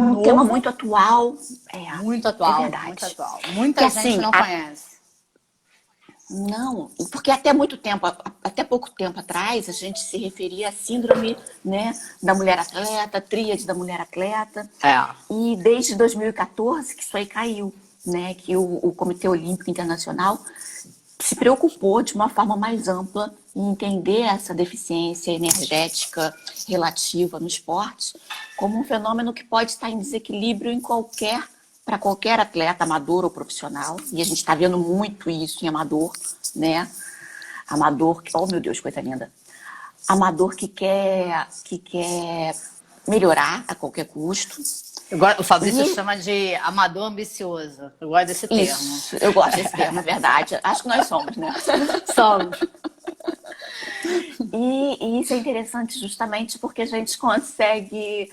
um tema novo, muito atual. muito É atual, verdade. muito atual. Que Muita gente assim, não conhece. não, porque até muito tempo, até pouco tempo atrás, a gente se referia à síndrome, né, da mulher atleta, tríade da mulher atleta. É. E desde 2014 que isso aí caiu, né, que o Comitê Olímpico Internacional se preocupou de uma forma mais ampla em entender essa deficiência energética relativa no esporte como um fenômeno que pode estar em desequilíbrio para qualquer atleta, amador ou profissional. E a gente está vendo muito isso em amador, né? Amador, oh meu Deus, coisa linda. Amador que quer melhorar a qualquer custo. O Fabrício E chama de amador ambicioso. Eu gosto desse termo. isso, eu gosto desse termo, é verdade. Acho que nós somos, né? Somos. E isso é interessante justamente porque a gente consegue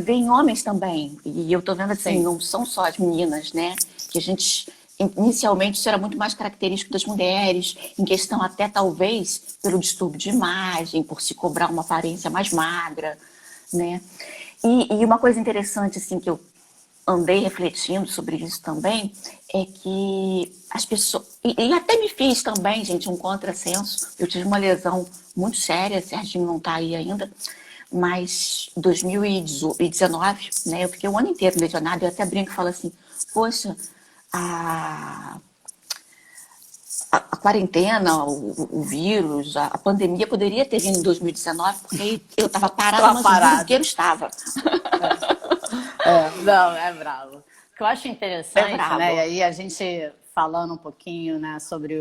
ver em homens também. E eu tô vendo assim, Sim. não são só as meninas, né? Que a gente, inicialmente, isso era muito mais característico das mulheres, em questão até talvez pelo distúrbio de imagem, por se cobrar uma aparência mais magra, né? E uma coisa interessante, assim, que eu andei refletindo sobre isso também, é que as pessoas. E até me fiz também, gente, um contrassenso. Eu tive uma lesão muito séria, Serginho não está aí ainda, mas 2019, né, eu fiquei o ano inteiro lesionada, eu até brinco e falo assim, poxa, a, a quarentena, o vírus, a pandemia poderia ter vindo em 2019, porque aí eu estava parada, Estava mas o mundo parado. inteiro estava. Não, é bravo. O que eu acho É interessante, né? E brabo. aí a gente falando um pouquinho, né, sobre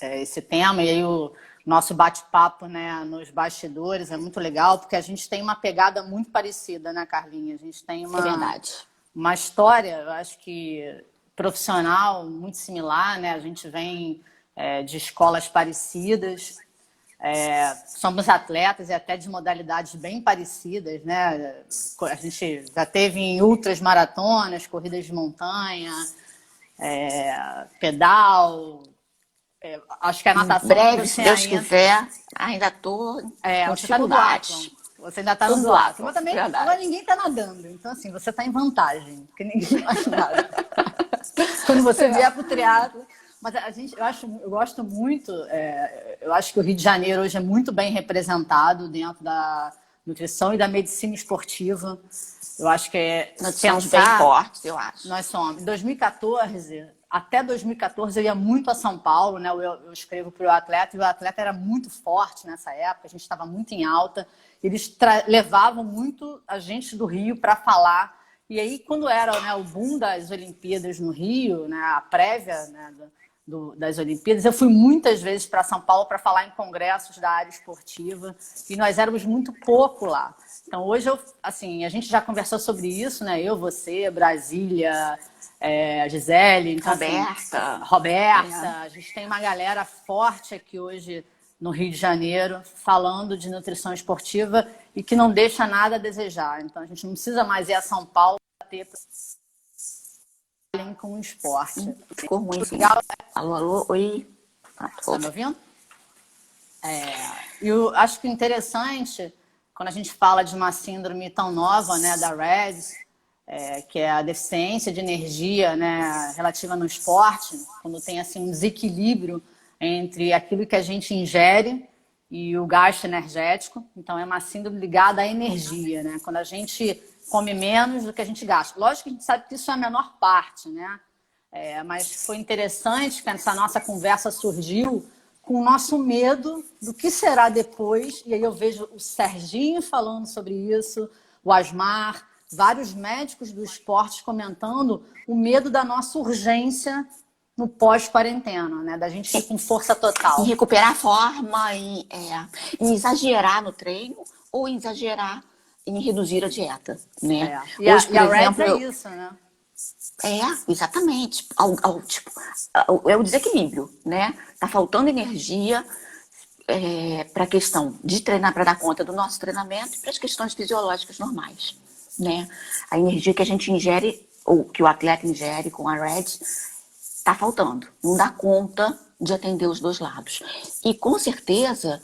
esse tema, e aí o nosso bate-papo, né, nos bastidores é muito legal, porque a gente tem uma pegada muito parecida, né, Carlinha? A gente tem É verdade. uma história, eu acho que profissional muito similar, né? A gente vem de escolas parecidas. Somos atletas e até de modalidades bem parecidas, né? A gente já teve em ultras maratonas, corridas de montanha, pedal. Acho que a Em natação breve, se você Deus ainda. ber, ainda estou com Você está no duatlon. dificuldades. Você ainda está Tô no no duatlon. duatlon, Mas também agora verdade. ninguém está nadando. Então, assim, você está em vantagem, porque ninguém mais nada. Quando você vier para o triatlo. Mas eu gosto muito, eu acho que o Rio de Janeiro hoje é muito bem representado dentro da nutrição e da medicina esportiva. Eu acho que Nós somos bem pensar, fortes, eu acho. nós somos. Em 2014, até 2014 eu ia muito a São Paulo, né? Eu escrevo para o atleta e o atleta era muito forte nessa época, a gente estava muito em alta. Eles levavam muito a gente do Rio para falar. E aí, quando era, né, o boom das Olimpíadas no Rio, né, a prévia, né, das Olimpíadas, eu fui muitas vezes para São Paulo para falar em congressos da área esportiva e nós éramos muito pouco lá. Então, hoje, assim, a gente já conversou sobre isso, né? Eu, você, Brasília, Gisele, então, assim, Roberta. Roberta, a gente tem uma galera forte aqui hoje no Rio de Janeiro, falando de nutrição esportiva e que não deixa nada a desejar. Então, a gente não precisa mais ir a São Paulo para ter com o esporte. Ficou ruim. Legal. Alô, alô, oi. Tá me ouvindo? E eu acho que interessante, quando a gente fala de uma síndrome tão nova, né, da RED, que é a deficiência de energia, né, relativa no esporte, quando tem assim, um desequilíbrio entre aquilo que a gente ingere e o gasto energético. Então, é uma síndrome ligada à energia, né? Quando a gente come menos do que a gente gasta. Lógico que a gente sabe que isso é a menor parte, né? Mas foi interessante que essa nossa conversa surgiu com o nosso medo do que será depois. E aí eu vejo o Serginho falando sobre isso, o Asmar, vários médicos do esporte comentando o medo da nossa urgência no pós-quarentena, né? Da gente ir com força Em total. recuperar a forma, em exagerar no treino ou em exagerar em reduzir a dieta, né? E Hoje, por a Reds exemplo, é isso, né? exatamente. Tipo, é o desequilíbrio, né? Tá faltando energia para a questão de treinar, para dar conta do nosso treinamento e para as questões fisiológicas normais, né? A energia que a gente ingere, ou que o atleta ingere com a RED, tá faltando. Não dá conta de atender os dois lados. E com certeza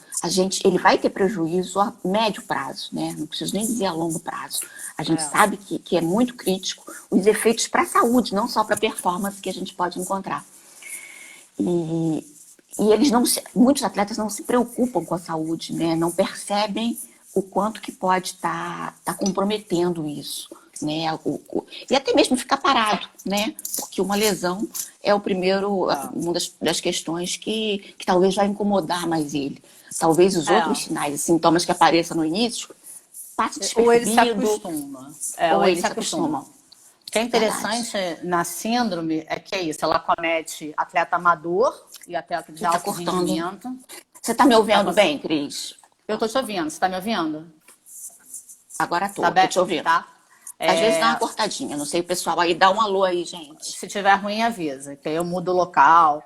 ele vai ter prejuízo a médio prazo, né? Não preciso nem dizer a longo prazo. A gente sabe que é muito crítico os efeitos para a saúde, não só para a performance que a gente pode encontrar. E muitos atletas não se preocupam com a saúde, né? Não percebem o quanto que pode estar comprometendo isso, né? E até mesmo ficar parado, né? Porque uma lesão é uma das questões que talvez vai incomodar mais ele. Talvez os outros sinais e sintomas que apareçam no início passem despercebido. Ou ele se acostuma. Ou ele se acostuma. O que é interessante na síndrome é que é isso, ela comete atleta amador e atleta de alto rendimento. Você está me ouvindo bem, Cris? Eu estou te ouvindo, você está me ouvindo? Agora estou te ouvindo. Tá? Às vezes dá uma cortadinha, não sei, o pessoal aí dá um alô aí, gente. Se tiver ruim, avisa, que aí eu mudo o local.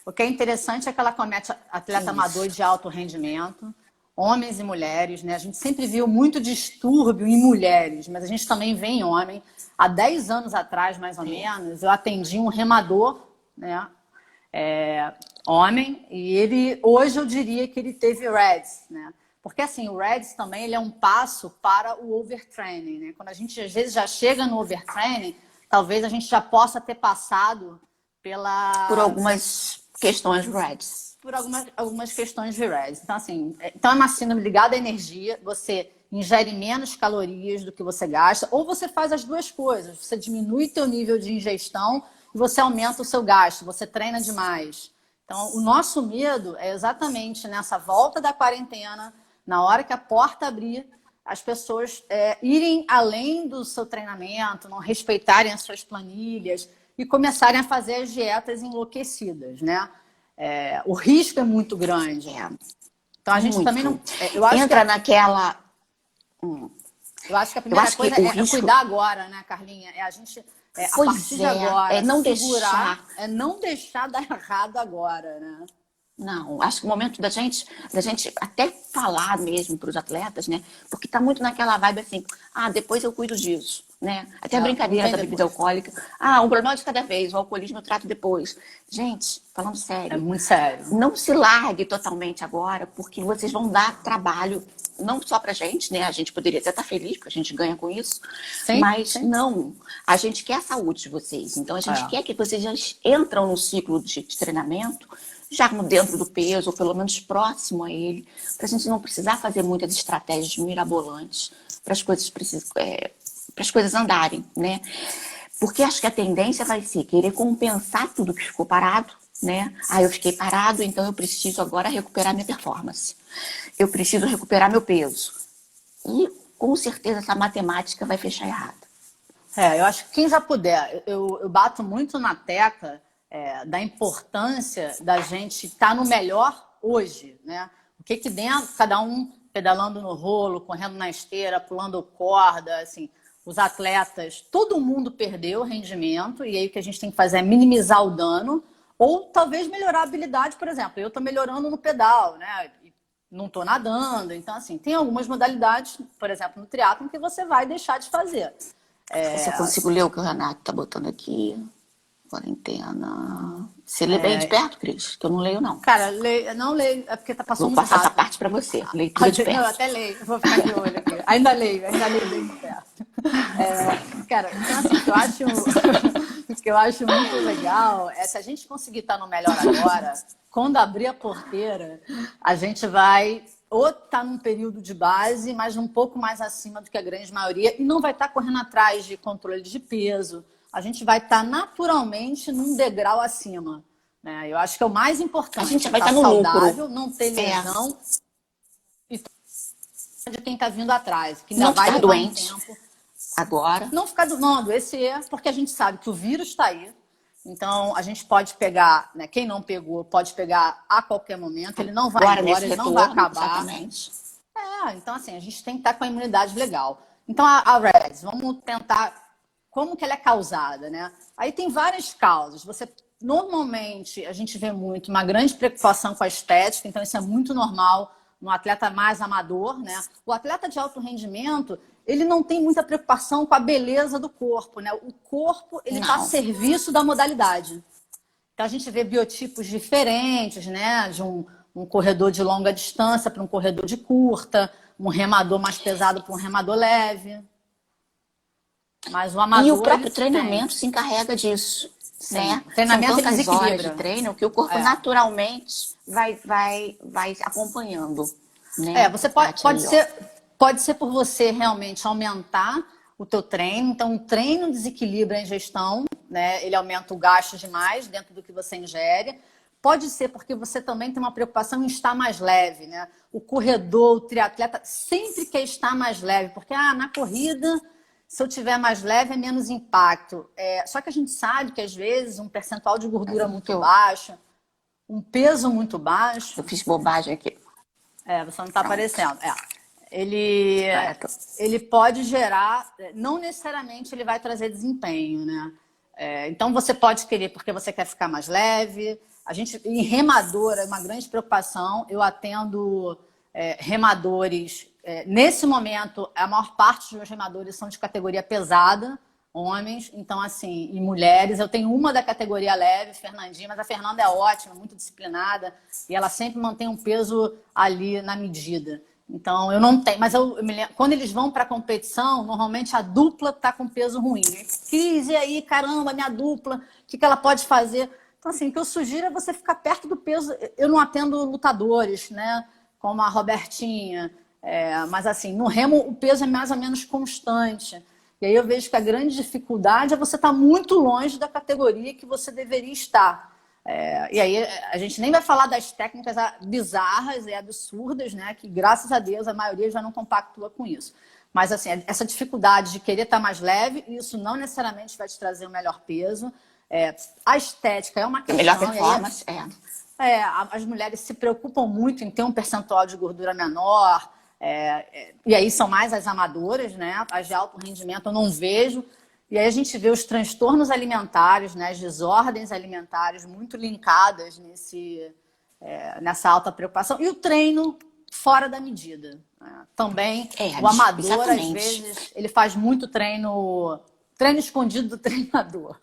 O que é interessante é que ela comete atleta amador de alto rendimento, homens e mulheres, né? A gente sempre viu muito distúrbio em mulheres, mas a gente também vê em homem. Há 10 anos atrás, mais ou menos, eu atendi um remador, né? Homem, e hoje eu diria que ele teve REDS, né? Porque assim, o REDS também ele é um passo para o overtraining, né? Quando a gente às vezes já chega no overtraining, talvez a gente já possa ter passado por algumas questões de REDS. Por algumas questões de REDS. Então, assim, é uma síndrome ligada à energia, você ingere menos calorias do que você gasta, ou você faz as duas coisas, você diminui teu nível de ingestão e você aumenta o seu gasto, você treina demais. Então, o nosso medo é exatamente nessa volta da quarentena, na hora que a porta abrir, as pessoas irem além do seu treinamento, não respeitarem as suas planilhas e começarem a fazer as dietas enlouquecidas, né? O risco é muito grande. Então, a gente também não... naquela... Eu acho que a primeira coisa é cuidar agora, né, Carlinha? A gente, a partir de agora, não deixar dar errado agora, né? Não, acho que o momento da gente até falar mesmo para os atletas, né? Porque tá muito naquela vibe assim, depois eu cuido disso, né? Até a brincadeira da bebida alcoólica. Um problema de cada vez, o alcoolismo eu trato depois. Gente, falando sério. É muito sério. Não se largue totalmente agora, porque vocês vão dar trabalho, não só pra gente, né? A gente poderia até estar feliz, porque a gente ganha com isso. Sim, mas sim. Não, a gente quer a saúde de vocês. Então a gente quer que vocês já entram no ciclo de treinamento já dentro do peso, ou pelo menos próximo a ele, para a gente não precisar fazer muitas estratégias mirabolantes para as coisas andarem, né? Porque acho que a tendência vai ser querer compensar tudo que ficou parado, né? Eu fiquei parado, então eu preciso agora recuperar minha performance. Eu preciso recuperar meu peso. E, com certeza, essa matemática vai fechar errada. Eu acho que quem já puder, eu bato muito na tecla da importância da gente estar no melhor hoje, né? O que dentro, cada um pedalando no rolo, correndo na esteira, pulando corda, assim, os atletas, todo mundo perdeu rendimento e aí o que a gente tem que fazer é minimizar o dano ou talvez melhorar a habilidade, por exemplo. Eu estou melhorando no pedal, né? Não estou nadando, então assim, tem algumas modalidades, por exemplo, no triatlon que você vai deixar de fazer. Se eu consigo ler o que o Renato está botando aqui... Quarentena. Você lê bem de perto, Cris? Que eu não leio, não. Cara, não leio, é porque tá passando muito rápido. Vou passar essa parte para você. Leitura de perto. Eu até leio, vou ficar de olho aqui. Ainda leio bem de perto. Cara, então assim, o que eu acho muito legal é se a gente conseguir estar no melhor agora, quando abrir a porteira, a gente vai ou estar num período de base, mas um pouco mais acima do que a grande maioria, e não vai estar correndo atrás de controle de peso. A gente vai estar naturalmente num degrau acima, né? Eu acho que é o mais importante. A gente vai estar no saudável, lucro. Não ter lesão e de quem está vindo atrás, que ainda não vai ficar levar doente um tempo. Agora. Não ficar adoecer, porque a gente sabe que o vírus está aí. Então a gente pode pegar, né? Quem não pegou pode pegar a qualquer momento. Ele não vai embora, ele não vai acabar. Exatamente. Então assim a gente tem que estar com a imunidade legal. Então a REDS, vamos tentar. Como que ela é causada, né? Aí tem várias causas. Normalmente, a gente vê muito uma grande preocupação com a estética, então isso é muito normal no atleta mais amador, né? O atleta de alto rendimento, ele não tem muita preocupação com a beleza do corpo, né? O corpo, ele está a serviço da modalidade. Então, a gente vê biotipos diferentes, né? De um corredor de longa distância para um corredor de curta, um remador mais pesado para um remador leve. Mas o amador, E o próprio ele treinamento tem. se encarrega disso, Sim, né? o São treinamento ele tantas horas de desequilibra. treino que o corpo É. naturalmente vai acompanhando, né? Você Tati, aí, ó. pode ser por você realmente aumentar o teu treino. Então, o treino desequilibra a ingestão, né? Ele aumenta o gasto demais dentro do que você ingere. Pode ser porque você também tem uma preocupação em estar mais leve, né? O corredor, o triatleta sempre quer estar mais leve, porque na corrida, se eu tiver mais leve, é menos impacto. Só que a gente sabe que às vezes um percentual de gordura muito baixo, um peso muito baixo. Eu fiz bobagem aqui. Você não está aparecendo. Ele, Certo. ele pode gerar, não necessariamente ele vai trazer desempenho, né? Então você pode querer porque você quer ficar mais leve. A gente, em remador, é uma grande preocupação. Eu atendo remadores. Nesse momento, a maior parte dos meus remadores são de categoria pesada, homens, então assim, e mulheres. Eu tenho uma da categoria leve, Fernandinha, mas a Fernanda é ótima, muito disciplinada, e ela sempre mantém um peso ali na medida. Então, eu não tenho, mas quando eles vão para a competição, normalmente a dupla está com peso ruim. Cris, e aí, caramba, minha dupla, o que ela pode fazer? Então, assim, o que eu sugiro é você ficar perto do peso. Eu não atendo lutadores, né? Como a Robertinha, mas assim, no remo o peso é mais ou menos constante. E aí eu vejo que a grande dificuldade é você estar muito longe da categoria que você deveria estar. E aí a gente nem vai falar das técnicas bizarras e absurdas, né? Que graças a Deus a maioria já não compactua com isso. Mas assim, essa dificuldade de querer estar mais leve, isso não necessariamente vai te trazer o melhor peso. A estética é uma questão. A melhor performance, As mulheres se preocupam muito em ter um percentual de gordura menor. E aí são mais as amadoras, né? As de alto rendimento eu não vejo. E aí a gente vê os transtornos alimentares, né? As desordens alimentares muito linkadas nessa alta preocupação. E o treino fora da medida, né? Também o amador, exatamente. Às vezes, ele faz muito treino escondido do treinador.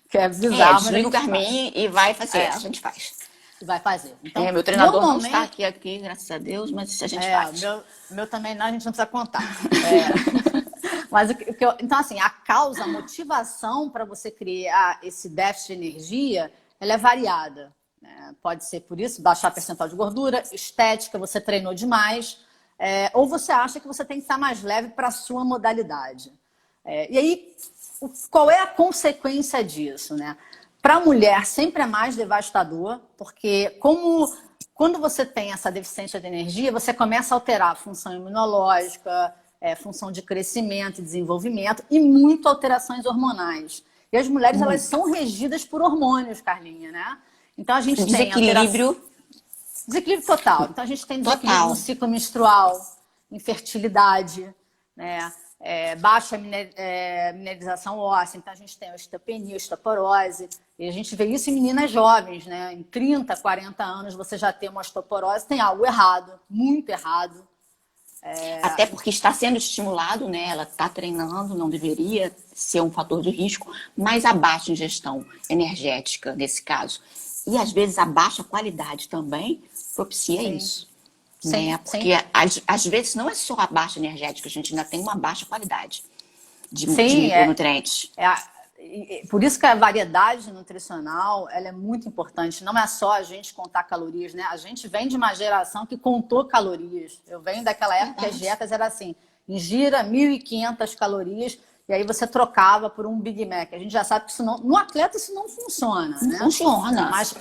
Que é bizarro. Desliga o Garmin e vai fazer. A gente faz. Vai fazer. Então, meu treinador não está aqui, graças a Deus, mas a gente faz. Meu também não, a gente não precisa contar. Mas então, assim, a motivação para você criar esse déficit de energia, ela é variada, né? Pode ser por isso, baixar percentual de gordura, estética, você treinou demais, ou você acha que você tem que estar mais leve para a sua modalidade. E aí, qual é a consequência disso, né? Para a mulher sempre é mais devastador, porque quando você tem essa deficiência de energia, você começa a alterar a função imunológica, função de crescimento e desenvolvimento e muito alterações hormonais. E as mulheres, elas são regidas por hormônios, Carlinha, né? Então a gente tem desequilíbrio total. Então a gente tem desequilíbrio no ciclo menstrual, infertilidade, né? Baixa mineralização óssea, então a gente tem osteopenia, osteoporose, e a gente vê isso em meninas jovens, né? Em 30, 40 anos você já tem uma osteoporose, tem algo errado, muito errado. Até porque está sendo estimulado, né? Ela está treinando, não deveria ser um fator de risco, mas a baixa ingestão energética, nesse caso, e às vezes a baixa qualidade também propicia isso. Sim, né? Porque às vezes não é só a baixa energética, a gente ainda tem uma baixa qualidade de micronutrientes. Por isso que a variedade nutricional ela é muito importante. Não é só a gente contar calorias, né? A gente vem de uma geração que contou calorias. Eu venho daquela época que as dietas eram assim, ingira 1.500 calorias e aí você trocava por um Big Mac. A gente já sabe que isso não, no atleta isso não funciona, né? Não funciona. Mas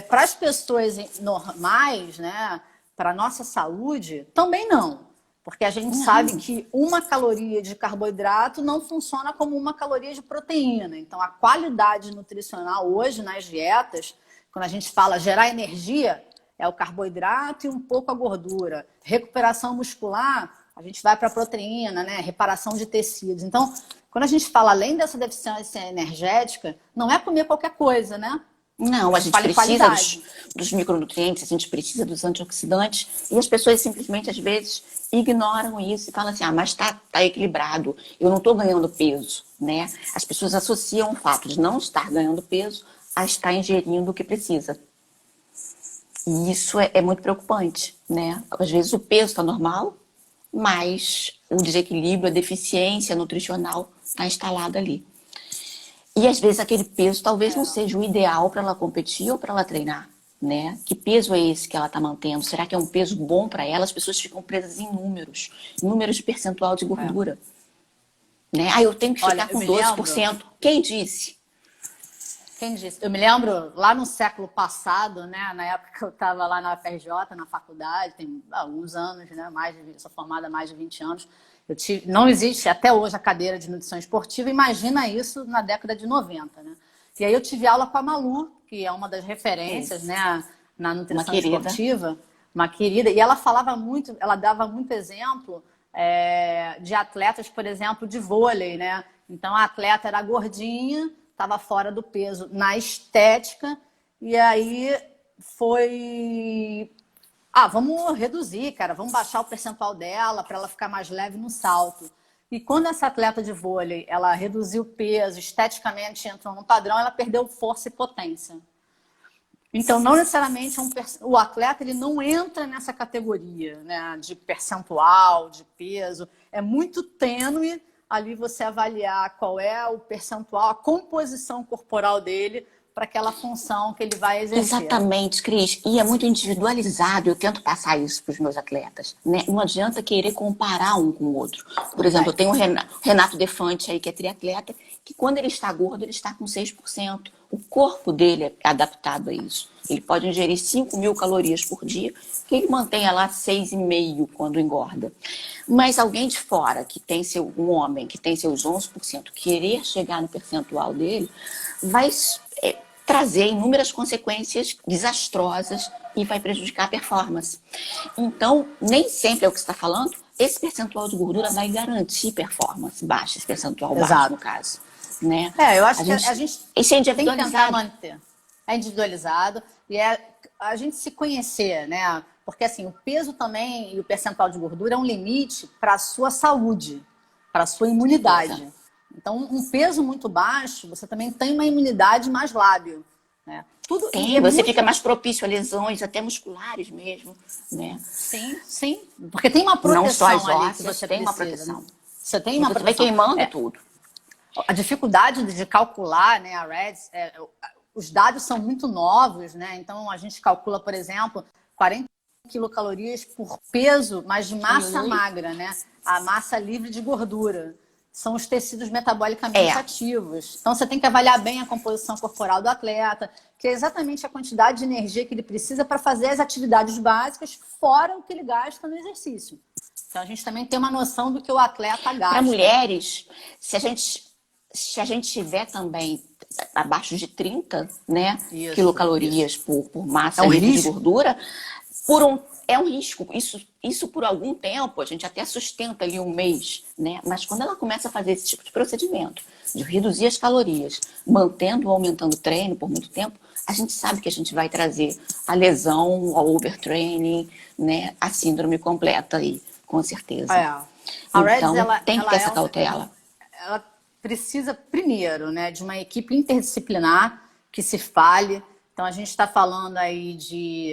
para as pessoas normais, né? Para a nossa saúde, também não. Porque a gente sabe que uma caloria de carboidrato não funciona como uma caloria de proteína. Então, a qualidade nutricional hoje nas dietas, quando a gente fala gerar energia, é o carboidrato e um pouco a gordura. Recuperação muscular, a gente vai para a proteína, né? Reparação de tecidos. Então, quando a gente fala além dessa deficiência energética, não é comer qualquer coisa, né? Não, a gente precisa dos micronutrientes, a gente precisa dos antioxidantes e as pessoas simplesmente, às vezes, ignoram isso e falam assim, mas tá equilibrado, eu não estou ganhando peso, né? As pessoas associam o fato de não estar ganhando peso a estar ingerindo o que precisa. E isso é muito preocupante, né? Às vezes o peso está normal, mas o desequilíbrio, a deficiência nutricional está instalada ali. E às vezes aquele peso talvez não seja o ideal para ela competir ou para ela treinar, né? Que peso é esse que ela está mantendo? Será que é um peso bom para ela? As pessoas ficam presas em números de percentual de gordura, né? Ah, eu tenho que Olha, ficar eu com me lembro, 12%. Quem disse? quem disse? Eu me lembro lá no século passado, né, na época que eu estava lá na UFRJ, na faculdade, tem alguns anos, né, sou formada há mais de 20 anos. Não existe até hoje a cadeira de nutrição esportiva, imagina isso na década de 90, né? E aí eu tive aula com a Malu, que é uma das referências, né, na Uma nutrição querida. esportiva, uma querida, e ela falava muito, ela dava muito exemplo de atletas, por exemplo, de vôlei, né? Então a atleta era gordinha, estava fora do peso na estética, e aí foi... vamos reduzir, cara, vamos baixar o percentual dela para ela ficar mais leve no salto. E quando essa atleta de vôlei, ela reduziu o peso, esteticamente entrou no padrão, ela perdeu força e potência. Então, não necessariamente o atleta ele não entra nessa categoria, né, de percentual, de peso. É muito tênue ali você avaliar qual é o percentual, a composição corporal dele para aquela função que ele vai exercer. Exatamente, Cris. E é muito individualizado. Eu tento passar isso para os meus atletas, né? Não adianta querer comparar um com o outro. Por exemplo, eu tenho o Renato Defante aí, que é triatleta, que quando ele está gordo, ele está com 6%. O corpo dele é adaptado a isso. Ele pode ingerir 5.000 calorias por dia, que ele mantenha lá 6,5 quando engorda. Mas alguém de fora, um homem que tem seus 11%, querer chegar no percentual dele, vai trazer inúmeras consequências desastrosas e vai prejudicar a performance. Então, nem sempre é o que você está falando, esse percentual de gordura vai garantir performance baixa, esse percentual baixo, no caso. Né? Eu acho que a gente isso é tem que tentar manter. É individualizado e é a gente se conhecer, né? Porque assim, o peso também e o percentual de gordura é um limite para a sua saúde, para a sua imunidade. Então, um peso muito baixo, você também tem uma imunidade mais lábil, né? Você fica mais propício a lesões, até musculares mesmo, né? Sim. Porque tem uma proteção. Não só as ali ósseas, que você tem precisa, uma proteção. né? Você tem uma proteção. Vai queimando tudo. A dificuldade de calcular, né, a REDS, os dados são muito novos, né? Então a gente calcula, por exemplo, 40 quilocalorias por peso, mas de massa magra, né? A massa livre de gordura. São os tecidos metabolicamente ativos. Então você tem que avaliar bem a composição corporal do atleta, que é exatamente a quantidade de energia que ele precisa para fazer as atividades básicas, fora o que ele gasta no exercício. Então a gente também tem uma noção do que o atleta gasta. Para mulheres, se a gente tiver também abaixo de 30, né, quilocalorias por massa livre de gordura, é um risco. Isso por algum tempo, a gente até sustenta ali um mês, né? Mas quando ela começa a fazer esse tipo de procedimento, de reduzir as calorias, mantendo ou aumentando o treino por muito tempo, a gente sabe que a gente vai trazer a lesão, o overtraining, né, a síndrome completa aí, com certeza. A REDS, então, tem que ter essa cautela. Ela precisa, primeiro, né, de uma equipe interdisciplinar que se fale. Então, a gente está falando aí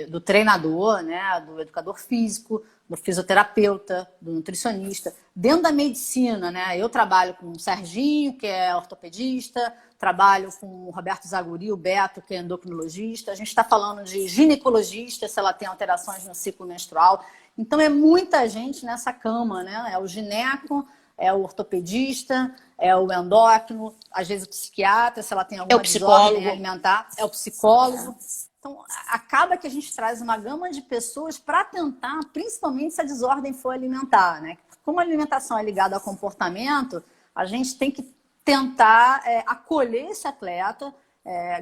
do treinador, né, do educador físico, do fisioterapeuta, do nutricionista. Dentro da medicina, né, eu trabalho com o Serginho, que é ortopedista, trabalho com o Roberto Zaguri, o Beto, que é endocrinologista. A gente está falando de ginecologista, se ela tem alterações no ciclo menstrual. Então, é muita gente nessa cama, né? É o gineco, é o ortopedista, é o endócrino, às vezes o psiquiatra, se ela tem alguma desordem alimentar, é o psicólogo. Então, acaba que a gente traz uma gama de pessoas para tentar, principalmente se a desordem for alimentar, né? Como a alimentação é ligada ao comportamento, a gente tem que tentar acolher esse atleta,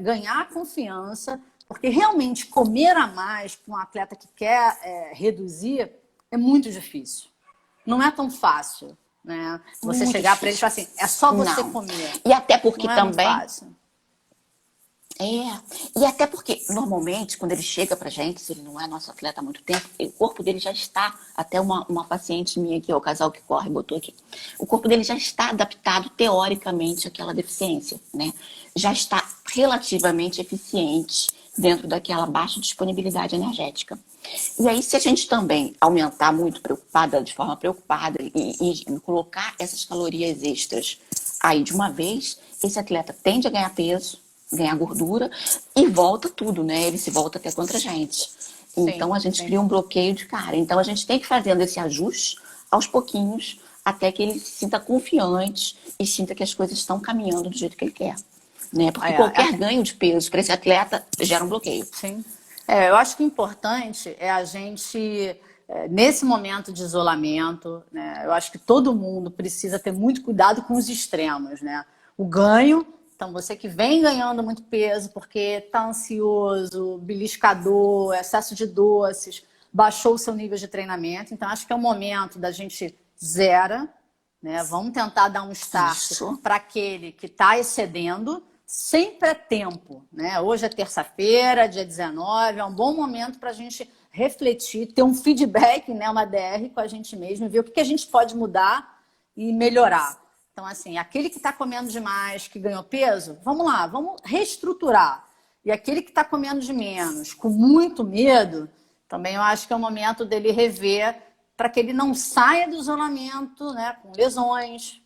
ganhar confiança, porque realmente comer a mais para um atleta que quer reduzir é muito difícil. Não é tão fácil. Né? Você muito chegar para ele e falar assim, é só você comer. E até porque não também... muito fácil. E até porque, normalmente, quando ele chega pra gente, se ele não é nosso atleta há muito tempo, o corpo dele já está, até uma paciente minha aqui, o casal que corre, botou aqui, o corpo dele já está adaptado, teoricamente, àquela deficiência, né? Já está relativamente eficientes dentro daquela baixa disponibilidade energética. E aí, se a gente também aumentar muito preocupada, de forma preocupada, e colocar essas calorias extras aí de uma vez, esse atleta tende a ganhar peso, ganhar gordura e volta tudo, né? Ele se volta até contra a gente. Então, a gente cria um bloqueio de cara. Então, a gente tem que ir fazendo esse ajuste aos pouquinhos, até que ele se sinta confiante e sinta que as coisas estão caminhando do jeito que ele quer. Né? Porque qualquer ganho de peso para esse atleta gera um bloqueio. Sim. Eu acho que o importante é a gente, nesse momento de isolamento, né, eu acho que todo mundo precisa ter muito cuidado com os extremos, né? O ganho, então você que vem ganhando muito peso porque está ansioso, beliscador, excesso de doces, baixou o seu nível de treinamento, então acho que é o momento da gente zera, né? Vamos tentar dar um start para aquele que está excedendo. Sempre é tempo, né? Hoje é terça-feira, dia 19, é um bom momento para a gente refletir, ter um feedback, né, uma DR com a gente mesmo e ver o que a gente pode mudar e melhorar. Então, assim, aquele que está comendo demais, que ganhou peso, vamos lá, vamos reestruturar. E aquele que está comendo de menos, com muito medo, também eu acho que é o momento dele rever para que ele não saia do isolamento, né, com lesões,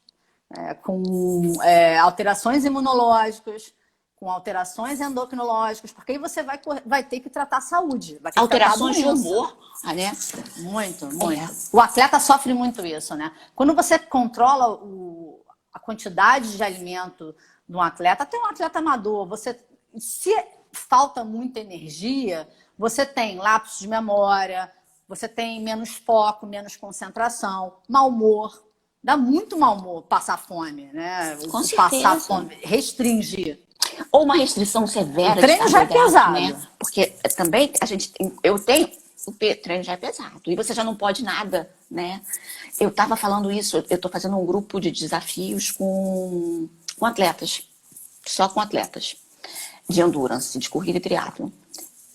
com alterações imunológicas, com alterações endocrinológicas, porque aí você vai ter que tratar a saúde. Vai ter alterações de humor, né? Muito. O atleta sofre muito isso, né? Quando você controla a quantidade de alimento de um atleta, até um atleta amador, se falta muita energia, você tem lapsos de memória, você tem menos foco, menos concentração, mau humor. Dá muito mau humor passar fome, né? Com certeza. Passar fome, restringir. Ou uma restrição severa. O treino já é pesado. Né? Porque também o treino já é pesado. E você já não pode nada, né? Eu estava falando isso, eu estou fazendo um grupo de desafios com atletas. Só com atletas. De endurance, de corrida e triatlon.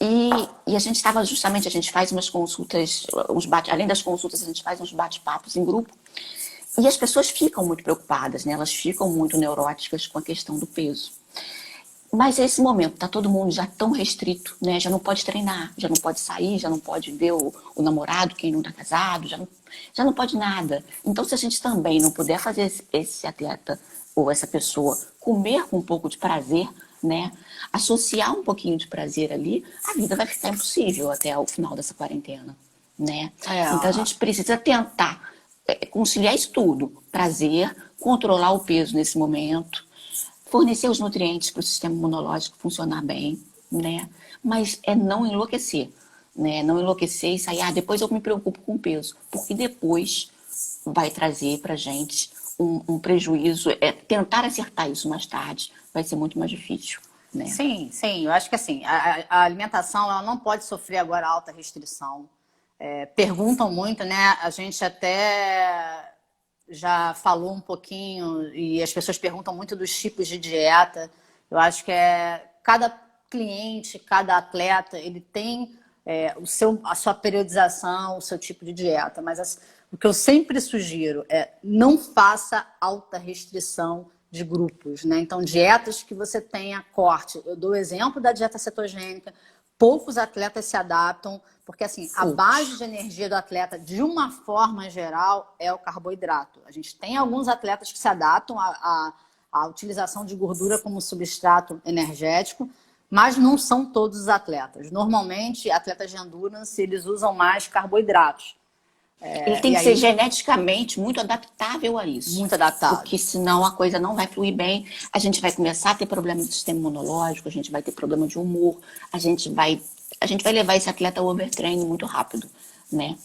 E a gente estava justamente, a gente faz umas consultas, além das consultas, a gente faz uns bate-papos em grupo. E as pessoas ficam muito preocupadas, né? Elas ficam muito neuróticas com a questão do peso. Mas esse momento, está todo mundo já tão restrito, né? Já não pode treinar, já não pode sair, já não pode ver o namorado, quem não está casado, já não pode nada. Então, se a gente também não puder fazer esse atleta ou essa pessoa comer com um pouco de prazer, né? Associar um pouquinho de prazer ali, a vida vai ficar impossível até o final dessa quarentena, né? Então, a gente precisa tentar conciliar isso tudo, prazer, controlar o peso nesse momento, fornecer os nutrientes para o sistema imunológico funcionar bem, né? Mas não enlouquecer, né? Não enlouquecer e sair, depois eu me preocupo com o peso, porque depois vai trazer para a gente um prejuízo, tentar acertar isso mais tarde vai ser muito mais difícil, né? Sim, eu acho que assim, a alimentação ela não pode sofrer agora alta restrição. Perguntam muito, né? A gente até já falou um pouquinho e as pessoas perguntam muito dos tipos de dieta. Eu acho que cada cliente, cada atleta, ele tem a sua periodização, o seu tipo de dieta. Mas o que eu sempre sugiro não faça alta restrição de grupos, né? Então, dietas que você tenha corte. Eu dou o exemplo da dieta cetogênica. Poucos atletas se adaptam, porque assim, a base de energia do atleta, de uma forma geral, é o carboidrato. A gente tem alguns atletas que se adaptam à utilização de gordura como substrato energético, mas não são todos os atletas. Normalmente, atletas de endurance, eles usam mais carboidratos. Ele tem que ser geneticamente muito adaptável a isso. Muito adaptável. Porque senão a coisa não vai fluir bem. A gente vai começar a ter problema do sistema imunológico, a gente vai ter problema de humor, a gente vai levar esse atleta ao overtraining muito rápido, né?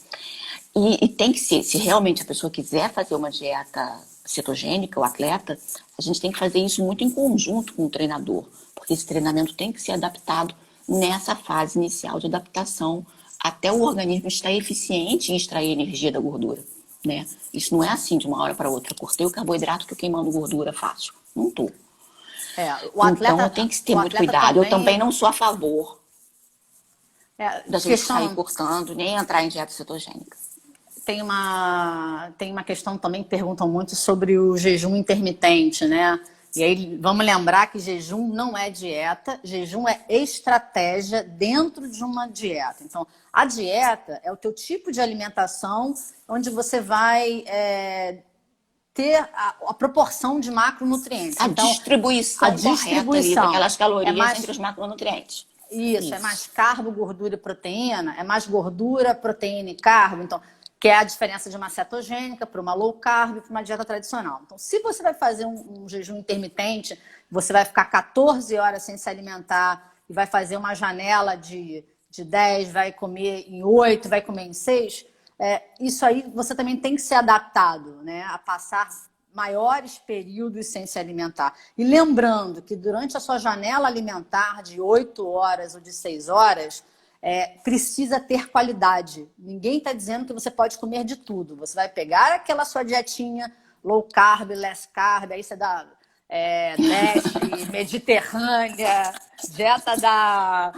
E tem que ser, se realmente a pessoa quiser fazer uma dieta cetogênica, o atleta, a gente tem que fazer isso muito em conjunto com o treinador. Porque esse treinamento tem que ser adaptado nessa fase inicial de adaptação até o organismo estar eficiente em extrair energia da gordura, né? Isso não é assim de uma hora para outra. Cortei o carboidrato, tô queimando gordura fácil. Não tô. Então tem que ter muito cuidado. Eu também não sou a favor da gente sair cortando, nem entrar em dieta cetogênica. Tem uma questão também que perguntam muito sobre o jejum intermitente, né? E aí, vamos lembrar que jejum não é dieta, jejum é estratégia dentro de uma dieta. Então, a dieta é o teu tipo de alimentação onde você vai ter a proporção de macronutrientes. A Então, distribuição a correta ali distribuição daquelas calorias entre os macronutrientes. isso, é mais carbo, gordura e proteína, é mais gordura, proteína e carbo. Então, que é a diferença de uma cetogênica para uma low carb para uma dieta tradicional. Então, se você vai fazer um jejum intermitente, você vai ficar 14 horas sem se alimentar e vai fazer uma janela de 10, vai comer em 8, vai comer em 6, isso aí você também tem que ser adaptado, né, a passar maiores períodos sem se alimentar. E lembrando que durante a sua janela alimentar de 8 horas ou de 6 horas, precisa ter qualidade. Ninguém está dizendo que você pode comer de tudo. Você vai pegar aquela sua dietinha low carb, less carb, aí você dá DASH, mediterrânea, dieta da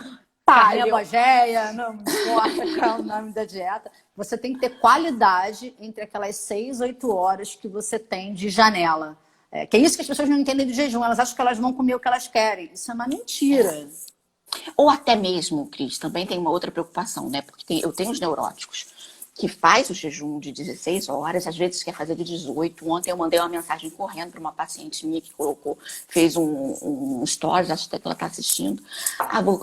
carnebogeia, não importa qual é o nome da dieta. Você tem que ter qualidade entre aquelas 6, 8 horas que você tem de janela. Que é isso que as pessoas não entendem do jejum. Elas acham que elas vão comer o que elas querem. Isso é uma mentira. Ou até mesmo, Cris, também tem uma outra preocupação, né? Porque eu tenho os neuróticos que faz o jejum de 16 horas, às vezes quer fazer de 18. Ontem eu mandei uma mensagem correndo para uma paciente minha que fez um stories, acho que ela está assistindo.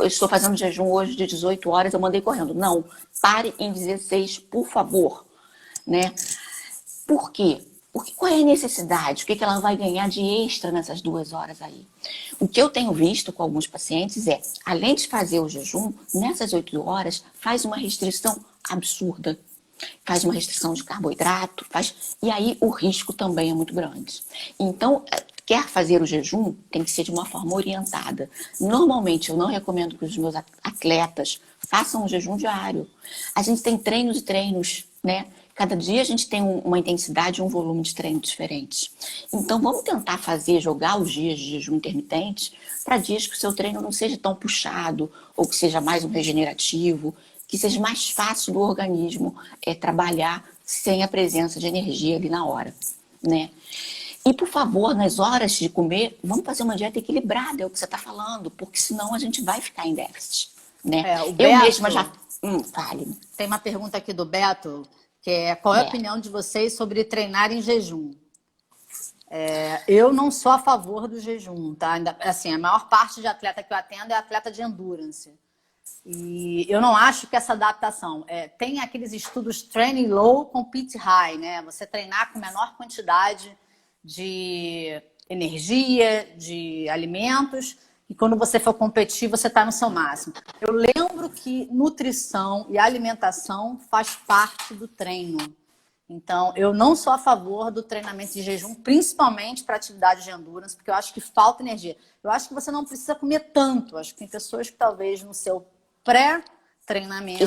Eu estou fazendo jejum hoje de 18 horas, eu mandei correndo. Não, pare em 16, por favor. Né? Por quê? Porque qual é a necessidade? O que ela vai ganhar de extra nessas 2 horas aí? O que eu tenho visto com alguns pacientes além de fazer o jejum, nessas 8 horas, faz uma restrição absurda. Faz uma restrição de carboidrato, e aí o risco também é muito grande. Então, quer fazer o jejum, tem que ser de uma forma orientada. Normalmente, eu não recomendo que os meus atletas façam um jejum diário. A gente tem treinos e treinos, né? Cada dia a gente tem uma intensidade e um volume de treino diferentes. Então, vamos tentar jogar os dias de jejum intermitente para dias que o seu treino não seja tão puxado, ou que seja mais um regenerativo, que seja mais fácil do organismo trabalhar sem a presença de energia ali na hora, né? E, por favor, nas horas de comer, vamos fazer uma dieta equilibrada, é o que você está falando, porque senão a gente vai ficar em déficit, né? O Eu Beto, mesma já... Fale. Tem uma pergunta aqui do Beto, que é qual é a opinião de vocês sobre treinar em jejum? Eu não sou a favor do jejum, tá? Assim, a maior parte de atleta que eu atendo é atleta de endurance. E eu não acho que essa adaptação... tem aqueles estudos training low, compete high, né? Você treinar com menor quantidade de energia, de alimentos, e quando você for competir, você está no seu máximo. Eu lembro que nutrição e alimentação faz parte do treino. Então, eu não sou a favor do treinamento de jejum, principalmente para atividade de endurance, porque eu acho que falta energia. Eu acho que você não precisa comer tanto. Acho que tem pessoas que talvez no seu pré-treinamento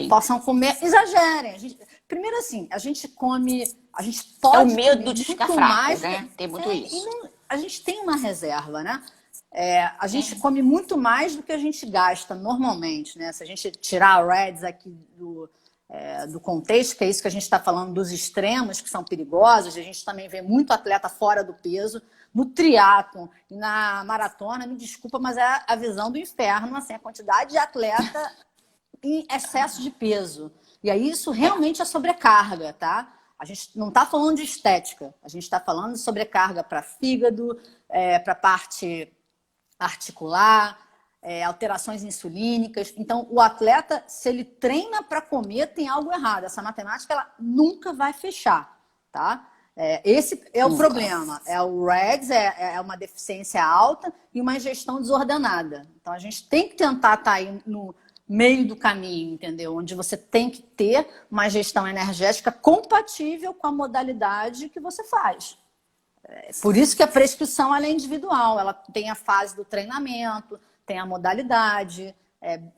possam comer. Exagerem. Primeiro assim, a gente come... A gente pode é o medo de ficar fraco, mais, né? Tem muito isso. A gente tem uma reserva, né? A gente come muito mais do que a gente gasta normalmente, né? Se a gente tirar a REDS aqui do contexto, que é isso que a gente está falando dos extremos, que são perigosos, a gente também vê muito atleta fora do peso, no triatlon e na maratona, me desculpa, mas é a visão do inferno, assim, a quantidade de atleta em excesso de peso. E aí isso realmente é sobrecarga, tá? A gente não está falando de estética, a gente está falando de sobrecarga para fígado, para parte articular, alterações insulínicas. Então, o atleta, se ele treina para comer, tem algo errado. Essa matemática ela nunca vai fechar, tá? Esse é o problema. O REGS é uma deficiência alta e uma ingestão desordenada. Então, a gente tem que tentar estar aí no meio do caminho, entendeu? Onde você tem que ter uma gestão energética compatível com a modalidade que você faz. Por isso que a prescrição ela é individual. Ela tem a fase do treinamento, tem a modalidade.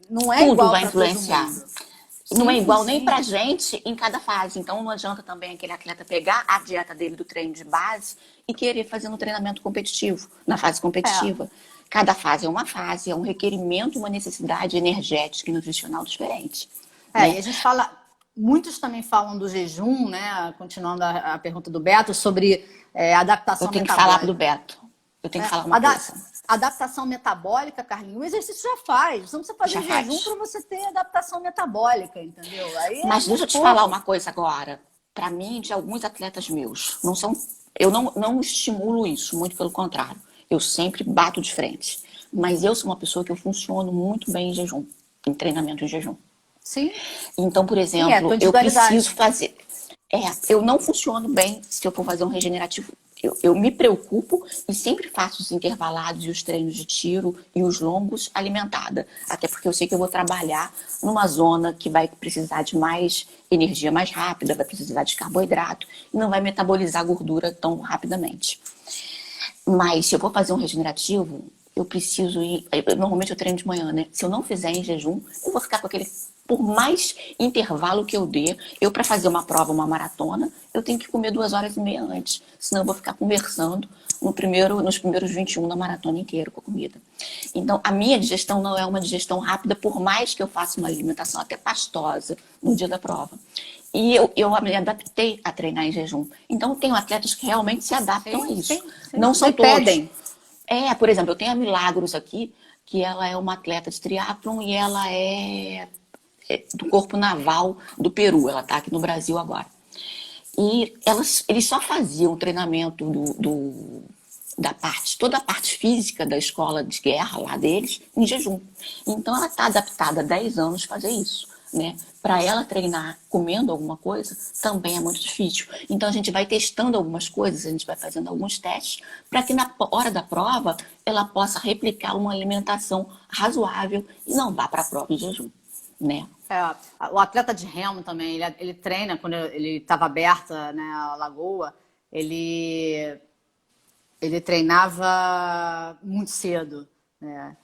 Não é tudo igual vai para influenciar. todo mundo. Não é igual nem pra gente em cada fase. Então não adianta também aquele atleta pegar a dieta dele do treino de base e querer fazer no treinamento competitivo, na fase competitiva. Cada fase é uma fase, é um requerimento, uma necessidade energética e nutricional diferente. Né? E a gente fala, muitos também falam do jejum, né? Continuando a pergunta do Beto, sobre adaptação Eu tenho metabólica. que falar pro Beto. Eu tenho que falar uma coisa. Adaptação metabólica, Carlinhos, o exercício já faz. Você não precisa fazer jejum para você ter adaptação metabólica, entendeu? Aí Mas deixa eu te falar uma coisa agora. Para mim, de alguns atletas meus, não são, eu não estimulo isso, muito pelo contrário. Eu sempre bato de frente. Mas eu sou uma pessoa que eu funciono muito bem em jejum, em treinamento em jejum. Sim. Então, por exemplo, eu preciso fazer... eu não funciono bem se eu for fazer um regenerativo. Eu me preocupo e sempre faço os intervalados e os treinos de tiro e os longos alimentada. Até porque eu sei que eu vou trabalhar numa zona que vai precisar de mais energia mais rápida, vai precisar de carboidrato e não vai metabolizar gordura tão rapidamente. Mas se eu for fazer um regenerativo, eu preciso ir... Normalmente eu treino de manhã, né? Se eu não fizer em jejum, eu vou ficar com aquele... Por mais intervalo que eu dê, eu para fazer uma prova, uma maratona, eu tenho que comer 2h30 antes. Senão eu vou ficar conversando nos primeiros 21 da maratona inteira com a comida. Então, a minha digestão não é uma digestão rápida, por mais que eu faça uma alimentação até pastosa no dia da prova. E eu me adaptei a treinar em jejum. Então, eu tenho atletas que realmente se adaptam a isso. Sim. Não são todos. Por exemplo, eu tenho a Milagros aqui, que ela é uma atleta de triatlon e ela é do Corpo Naval do Peru. Ela está aqui no Brasil agora. E eles só faziam treinamento toda a parte física da escola de guerra lá deles em jejum. Então ela está adaptada há 10 anos a fazer isso, né? Para ela treinar comendo alguma coisa também é muito difícil. Então a gente vai testando algumas coisas, a gente vai fazendo alguns testes para que na hora da prova ela possa replicar uma alimentação razoável e não vá para a prova em jejum, né? O atleta de remo também, ele treina, quando ele estava aberta, né, a lagoa, ele treinava muito cedo, né?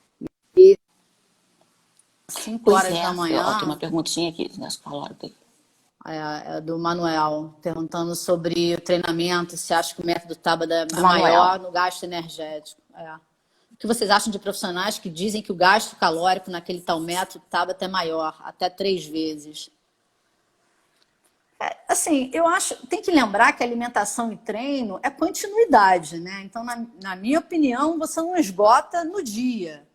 E 5 horas da manhã... Ó, tem uma perguntinha aqui nessa calórica. É do Manuel, perguntando sobre o treinamento, se acha que o método Tabata é maior no gasto energético. O que vocês acham de profissionais que dizem que o gasto calórico naquele tal método Tabata é maior, até 3 vezes? Assim, eu acho, tem que lembrar que alimentação e treino é continuidade, né? Então, na minha opinião, você não esgota no dia.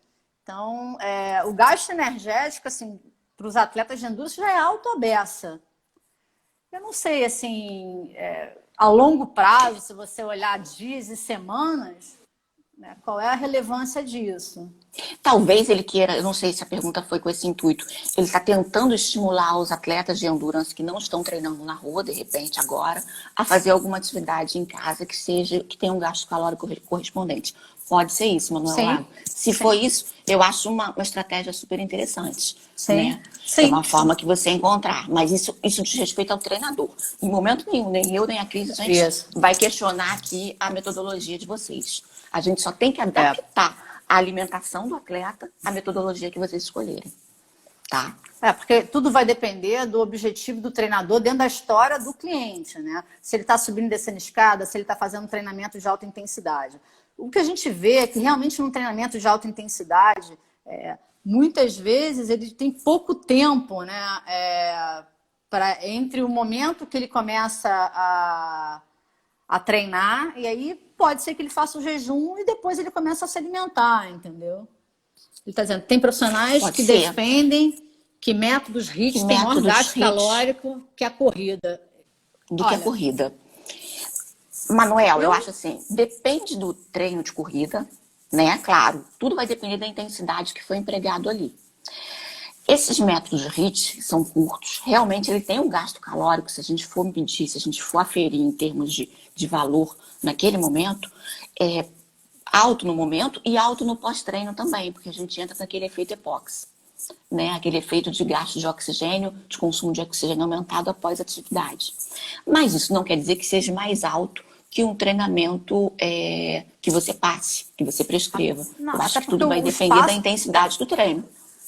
Então, o gasto energético, assim, para os atletas de endurance já é alto à beça. Eu não sei, assim, a longo prazo, se você olhar dias e semanas, né, qual é a relevância disso? Talvez ele queira, eu não sei se a pergunta foi com esse intuito, ele está tentando estimular os atletas de endurance que não estão treinando na rua, de repente, agora, a fazer alguma atividade em casa que tenha um gasto calórico correspondente. Pode ser isso, Manuel. Se for isso, eu acho uma estratégia super interessante. Né? É uma forma que você encontrar. Mas isso diz respeito ao treinador. Em momento nenhum, nem eu, nem a Cris, a gente vai questionar aqui a metodologia de vocês. A gente só tem que adaptar a alimentação do atleta à metodologia que vocês escolherem. Tá? Porque tudo vai depender do objetivo do treinador dentro da história do cliente, né? Se ele está subindo e descendo escada, se ele está fazendo um treinamento de alta intensidade. O que a gente vê é que realmente num treinamento de alta intensidade, muitas vezes ele tem pouco tempo, né? Entre o momento que ele começa a treinar, e aí pode ser que ele faça o jejum e depois ele começa a se alimentar, entendeu? Ele está dizendo, tem profissionais que defendem que métodos HIIT têm maior gasto calórico que a corrida. Que a corrida. Manuel, eu acho assim, depende do treino de corrida, né? Claro, tudo vai depender da intensidade que foi empregado ali. Esses métodos de HIIT são curtos, realmente ele tem um gasto calórico, se a gente for medir, se a gente for aferir em termos de valor naquele momento, alto no momento e alto no pós-treino também, porque a gente entra naquele efeito EPOX, né? Aquele efeito de gasto de oxigênio, de consumo de oxigênio aumentado após a atividade. Mas isso não quer dizer que seja mais alto que um treinamento que você passe, que você prescreva. Não, eu acho que tudo vai depender da intensidade do treino.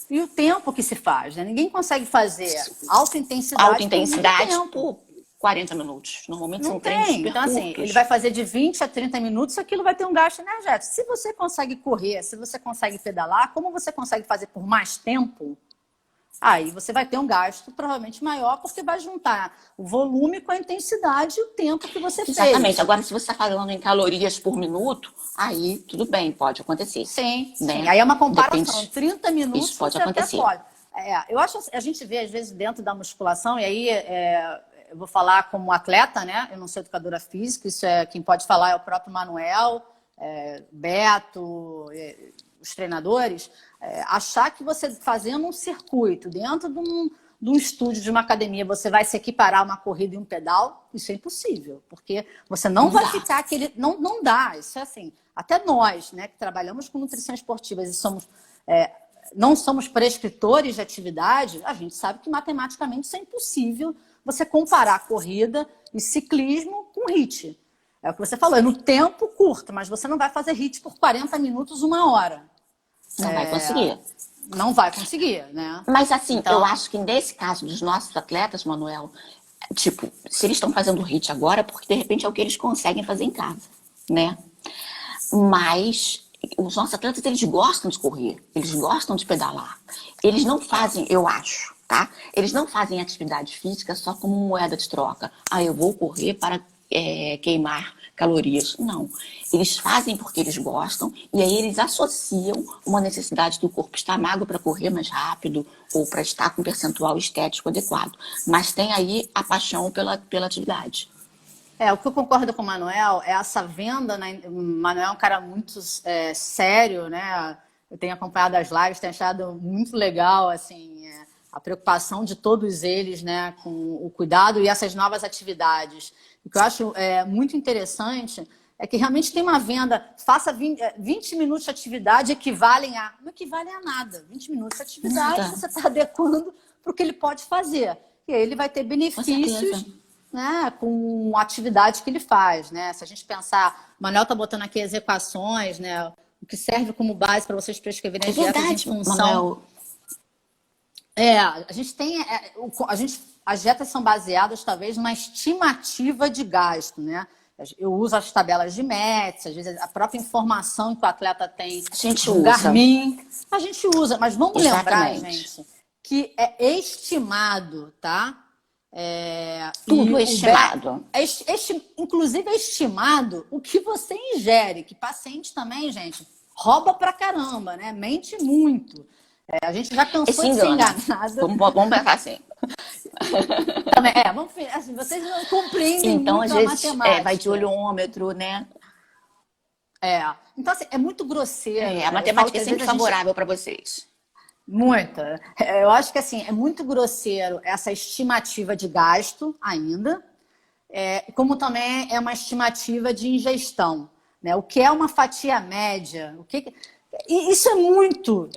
E o tempo que se faz, né? Ninguém consegue fazer alta intensidade por 40 minutos. Normalmente são treinos super Então, assim, curtos. ele vai fazer de 20 a 30 minutos, aquilo vai ter um gasto energético. Se você consegue correr, se você consegue pedalar, como você consegue fazer por mais tempo, aí você vai ter um gasto provavelmente maior, porque vai juntar o volume com a intensidade e o tempo que você Exatamente. fez. Agora, se você está falando em calorias por minuto, aí tudo bem, pode acontecer. Sim, Né? sim. Aí é uma comparação. Depende, 30 minutos isso pode você até acontecer. pode. Eu acho a gente vê, às vezes, dentro da musculação, e aí eu vou falar como atleta, né? Eu não sou educadora física, isso é quem pode falar é o próprio Manuel, Beto, os treinadores, achar que você fazendo um circuito dentro de um estúdio de uma academia, você vai se equiparar a uma corrida e um pedal, isso é impossível, porque você não vai ficar aquele... Não dá, isso é assim, até nós, né, que trabalhamos com nutrição esportiva e somos... não somos prescritores de atividade, a gente sabe que matematicamente isso é impossível você comparar corrida e ciclismo com HIIT. É o que você falou, é no tempo curto, mas você não vai fazer HIIT por 40 minutos, 1 hora. Não vai conseguir. Não vai conseguir, né? Mas assim, Então, eu acho que nesse caso dos nossos atletas, Manuel, tipo, se eles estão fazendo HIIT agora, é porque de repente é o que eles conseguem fazer em casa, né? Mas os nossos atletas, eles gostam de correr, eles gostam de pedalar. Eles não fazem, eu acho, tá? Eles não fazem atividade física só como moeda de troca. Ah, eu vou correr para queimar calorias. Não. Eles fazem porque eles gostam e aí eles associam uma necessidade do corpo estar magro para correr mais rápido ou para estar com um percentual estético adequado. Mas tem aí a paixão pela atividade. o que eu concordo com o Manuel é essa venda, né? O Manuel é um cara muito sério, né? Eu tenho acompanhado as lives, tenho achado muito legal, assim, a preocupação de todos eles, né, com o cuidado e essas novas atividades. O que eu acho muito interessante é que realmente tem uma venda, faça 20 minutos de atividade não equivalem a nada. 20 minutos de atividade Nada. você está adequando para o que ele pode fazer. E aí ele vai ter benefícios, né, com a atividade que ele faz, né? Se a gente pensar, o Manuel está botando aqui as equações, né, o que serve como base para vocês prescreverem as dietas em função... Manuel. A gente tem... as dietas são baseadas, talvez, numa estimativa de gasto, né? Eu uso as tabelas de METS, às vezes a própria informação que o atleta tem A gente no usa. Garmin. A gente usa, mas vamos lembrar, Exatamente. gente, que é estimado, tá? Tudo estimado. Inclusive é estimado o que você ingere, que paciente também, gente, rouba pra caramba, né? Mente muito. A gente já cansou de ser enganado. Vamos pensar assim. Também, assim, vocês não compreendem então, muito às vezes, a matemática. vai de olhômetro, né? Então, assim, é muito grosseiro. A matemática é sempre favorável para vocês. Muita. Eu acho que, assim, é muito grosseiro essa estimativa de gasto ainda, como também é uma estimativa de ingestão, né? O que é uma fatia média? E isso é muito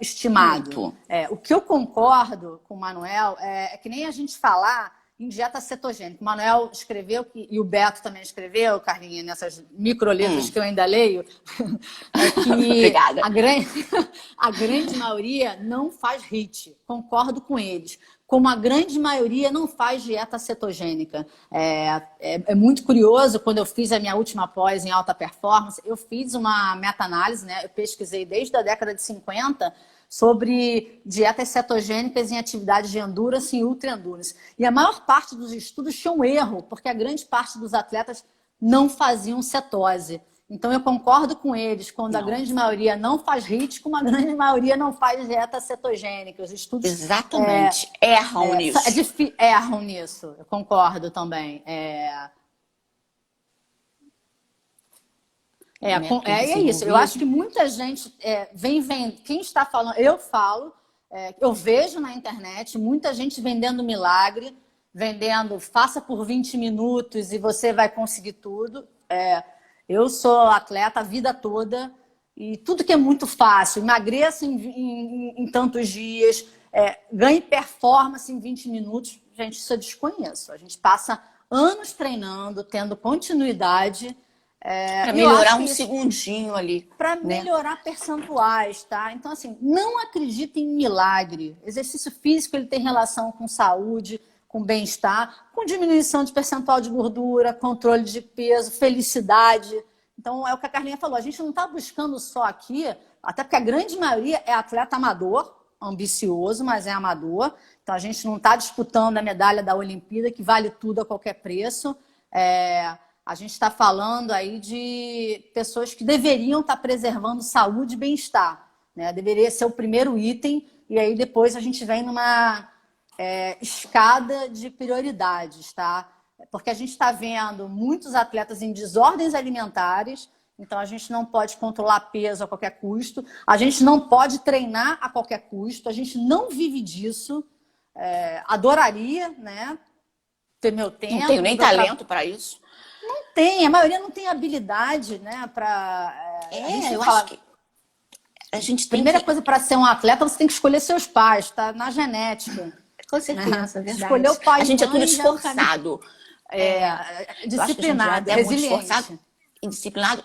estimado. Muito. O que eu concordo com o Manuel é que nem a gente falar em dieta cetogênica. O Manuel escreveu, e o Beto também escreveu, Carlinha, nessas microletras que eu ainda leio, que Obrigada. a grande maioria não faz HIIT. Concordo com eles. Como a grande maioria não faz dieta cetogênica. É muito curioso, quando eu fiz a minha última pós em alta performance, eu fiz uma meta-análise, né? Eu pesquisei desde a década de 50 sobre dietas cetogênicas em atividades de endurance e ultra-endurance. E a maior parte dos estudos tinha um erro, porque a grande parte dos atletas não faziam cetose. Então, eu concordo com eles, quando a grande maioria não faz HIIT, como a grande maioria não faz dieta cetogênica. Os estudos... Exatamente. Erram nisso. Erram nisso, eu concordo também. É isso. Eu acho que muita gente vem. Quem está falando, eu falo, eu vejo na internet muita gente vendendo milagre, vendendo faça por 20 minutos e você vai conseguir tudo. Eu sou atleta a vida toda e tudo que é muito fácil, emagreça em tantos dias, ganhe performance em 20 minutos, gente, isso eu desconheço. A gente passa anos treinando, tendo continuidade. Para melhorar um segundinho ali. Para melhorar percentuais, tá? Então, assim, não acredita em milagre. Exercício físico ele tem relação com saúde, com bem-estar, com diminuição de percentual de gordura, controle de peso, felicidade. Então, é o que a Carlinha falou. A gente não está buscando só aqui, até porque a grande maioria é atleta amador, ambicioso, mas é amador. Então, a gente não está disputando a medalha da Olimpíada, que vale tudo a qualquer preço. A gente está falando aí de pessoas que deveriam estar preservando saúde e bem-estar, né? Deveria ser o primeiro item, e aí depois a gente vem numa escada de prioridades, tá? Porque a gente está vendo muitos atletas em desordens alimentares, então a gente não pode controlar peso a qualquer custo, a gente não pode treinar a qualquer custo, a gente não vive disso. Adoraria, né, ter meu tempo. Não tenho nem talento para isso. Não tem, a maioria não tem habilidade, né, para... Eu acho que a gente tem Primeira coisa, para ser um atleta, você tem que escolher seus pais, tá na genética. Com certeza, verdade. Escolher o pai a gente é tudo mãe, esforçado. Disciplinado, é muito resiliente. esforçado e disciplinado.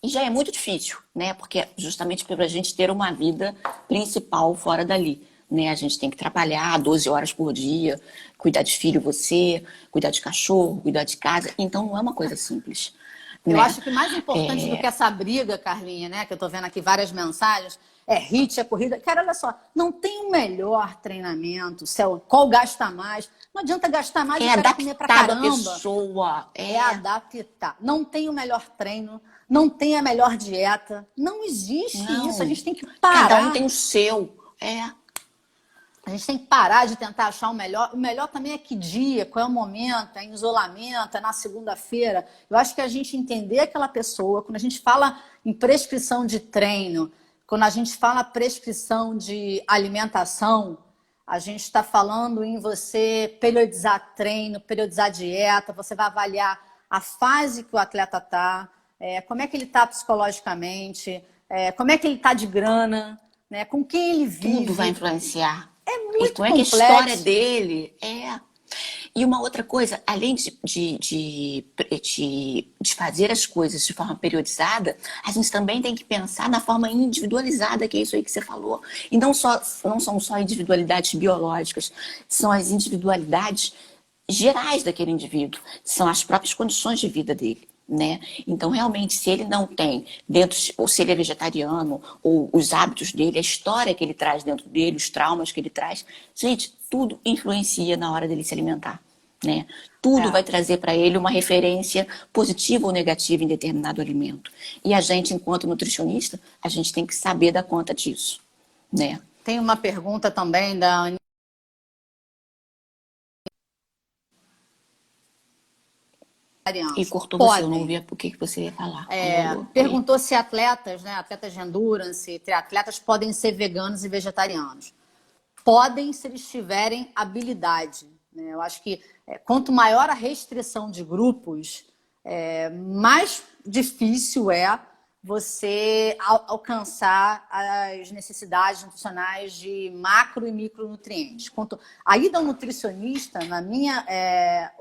E já é muito difícil, né? Porque justamente para a gente ter uma vida principal fora dali, né? A gente tem que trabalhar 12 horas por dia, cuidar de filho você, cuidar de cachorro, cuidar de casa. Então não é uma coisa simples. Eu né? acho que mais importante do que essa briga, Carlinha, né? Que eu tô vendo aqui várias mensagens, é HIIT, é corrida. Cara, olha só, não tem o melhor treinamento, qual gasta mais. Não adianta gastar mais e querer comer pra caramba. A pessoa. É adaptar. Não tem o melhor treino, não tem a melhor dieta. Não existe isso. A gente tem que parar. Cada um tem o seu. A gente tem que parar de tentar achar o melhor. O melhor também é que dia, qual é o momento, é em isolamento, é na segunda-feira. Eu acho que a gente entender aquela pessoa, quando a gente fala em prescrição de treino, quando a gente fala prescrição de alimentação, a gente está falando em você periodizar treino, periodizar dieta, você vai avaliar a fase que o atleta está, como é que ele está psicologicamente, como é que ele está de grana, né, com quem ele vive. Tudo vai influenciar. É muito como é que a história dele E uma outra coisa, além de fazer as coisas de forma periodizada, a gente também tem que pensar na forma individualizada, que é isso aí que você falou. E não são só individualidades biológicas, são as individualidades gerais daquele indivíduo, são as próprias condições de vida dele. Né? Então, realmente, se ele não tem ou se ele é vegetariano, ou os hábitos dele, a história que ele traz dentro dele, os traumas que ele traz, gente, tudo influencia na hora dele se alimentar. Né? Tudo vai trazer para ele uma referência positiva ou negativa em determinado alimento. E a gente, enquanto nutricionista, a gente tem que saber dar conta disso. Né? Tem uma pergunta também da E cortou você, eu não ouvi o que você ia falar. Perguntou se atletas, né, atletas de endurance, triatletas podem ser veganos e vegetarianos. Podem se eles tiverem habilidade. Né? Eu acho que quanto maior a restrição de grupos, mais difícil é você alcançar as necessidades nutricionais de macro e micronutrientes. A ida ao nutricionista, na minha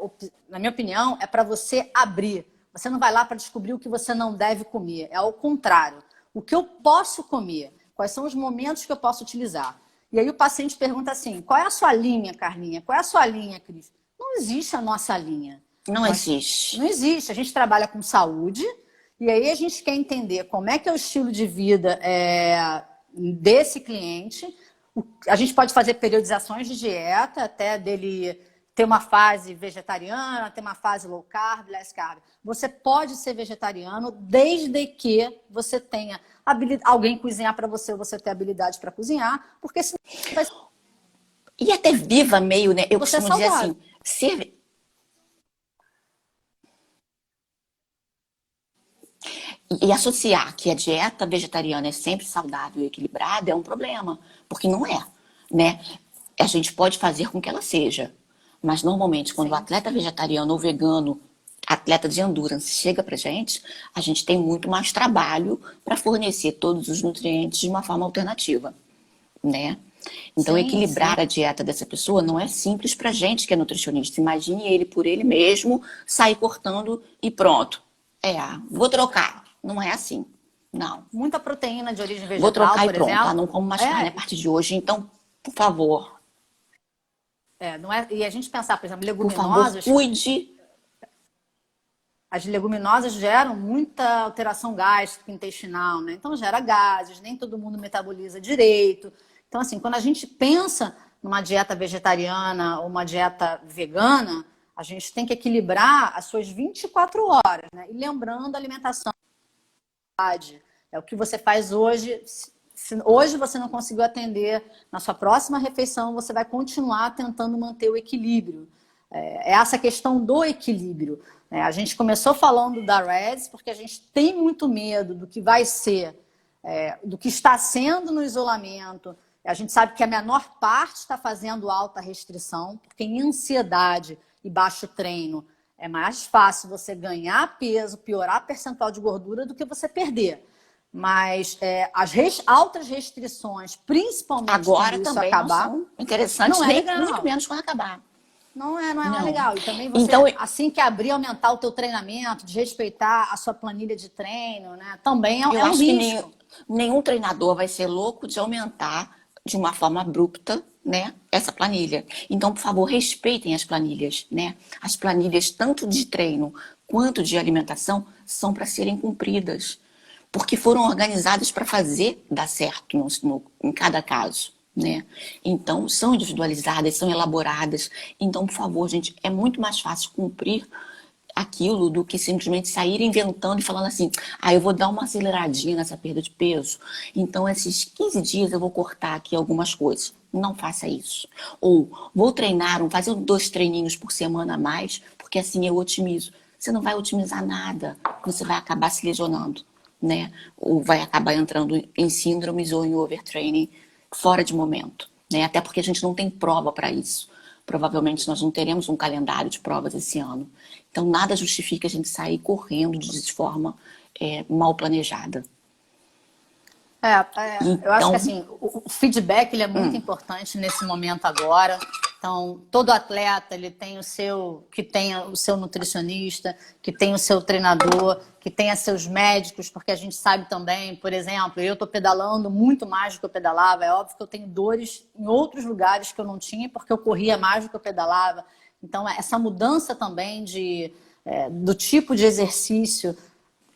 opinião, é para você abrir. Você não vai lá para descobrir o que você não deve comer. É ao contrário. O que eu posso comer? Quais são os momentos que eu posso utilizar? E aí o paciente pergunta assim, qual é a sua linha, Carlinha? Qual é a sua linha, Cris? Não existe a nossa linha. Não existe. Não existe. A gente trabalha com saúde. E aí a gente quer entender como é que é o estilo de vida desse cliente. A gente pode fazer periodizações de dieta, até dele ter uma fase vegetariana, ter uma fase low carb, less carb. Você pode ser vegetariano desde que você tenha alguém cozinhar para você, ou você ter habilidade para cozinhar, porque senão vai... E até viva meio, né? Eu você costumo dizer assim, E associar que a dieta vegetariana é sempre saudável e equilibrada é um problema, porque não é, né? A gente pode fazer com que ela seja, mas normalmente quando o atleta vegetariano ou vegano, atleta de endurance, chega pra gente, a gente tem muito mais trabalho para fornecer todos os nutrientes de uma forma alternativa, né? Então, equilibrar a dieta dessa pessoa não é simples pra gente que é nutricionista. Imagine ele por ele mesmo, sair cortando e pronto. Vou trocar. Não é assim, não. Muita proteína de origem vegetal, vou trocar por e pronto, exemplo. Não como mais carne a partir de hoje, então, por favor. Não é... E a gente pensar, por exemplo, leguminosas... Por favor, cuide. As leguminosas geram muita alteração gástrica intestinal, né? Então gera gases, nem todo mundo metaboliza direito. Então, assim, quando a gente pensa numa dieta vegetariana ou uma dieta vegana, a gente tem que equilibrar as suas 24 horas, né? E lembrando a alimentação. É o que você faz hoje. Se hoje você não conseguiu atender, na sua próxima refeição você vai continuar tentando manter o equilíbrio. É essa questão do equilíbrio. A gente começou falando da REDS porque a gente tem muito medo do que vai ser, do que está sendo no isolamento. A gente sabe que a menor parte está fazendo alta restrição, porque em ansiedade e baixo treino é mais fácil você ganhar peso, piorar percentual de gordura do que você perder. Mas as altas restrições, principalmente Agora quando isso também acabar, não são interessantes, não é nem legal. muito menos quando acabar. Não é Não. legal. E também você, Então, assim que abrir, aumentar o teu treinamento, desrespeitar a sua planilha de treino, né? Também é eu um acho risco. que nenhum treinador vai ser louco de aumentar de uma forma abrupta, né, essa planilha. Então, por favor, respeitem as planilhas, né? As planilhas, tanto de treino quanto de alimentação, são para serem cumpridas, porque foram organizadas para fazer dar certo em cada caso, né? Então, são individualizadas, são elaboradas. Então, por favor, gente, é muito mais fácil cumprir aquilo do que simplesmente sair inventando e falando assim, eu vou dar uma aceleradinha nessa perda de peso, então esses 15 dias eu vou cortar aqui algumas coisas. Não faça isso. Ou vou treinar, fazer 2 treininhos por semana a mais, porque assim eu otimizo. Você não vai otimizar nada, você vai acabar se lesionando, né? Ou vai acabar entrando em síndromes ou em overtraining fora de momento, né? Até porque a gente não tem prova para isso. Provavelmente nós não teremos um calendário de provas esse ano. Então, nada justifica a gente sair correndo de forma mal planejada. Eu acho Então, que assim, o feedback ele é muito importante nesse momento agora. Então, todo atleta ele tem que tenha o seu nutricionista, que tenha o seu treinador, que tenha seus médicos, porque a gente sabe também, por exemplo, eu estou pedalando muito mais do que eu pedalava. É óbvio que eu tenho dores em outros lugares que eu não tinha, porque eu corria mais do que eu pedalava. Então, essa mudança também do tipo de exercício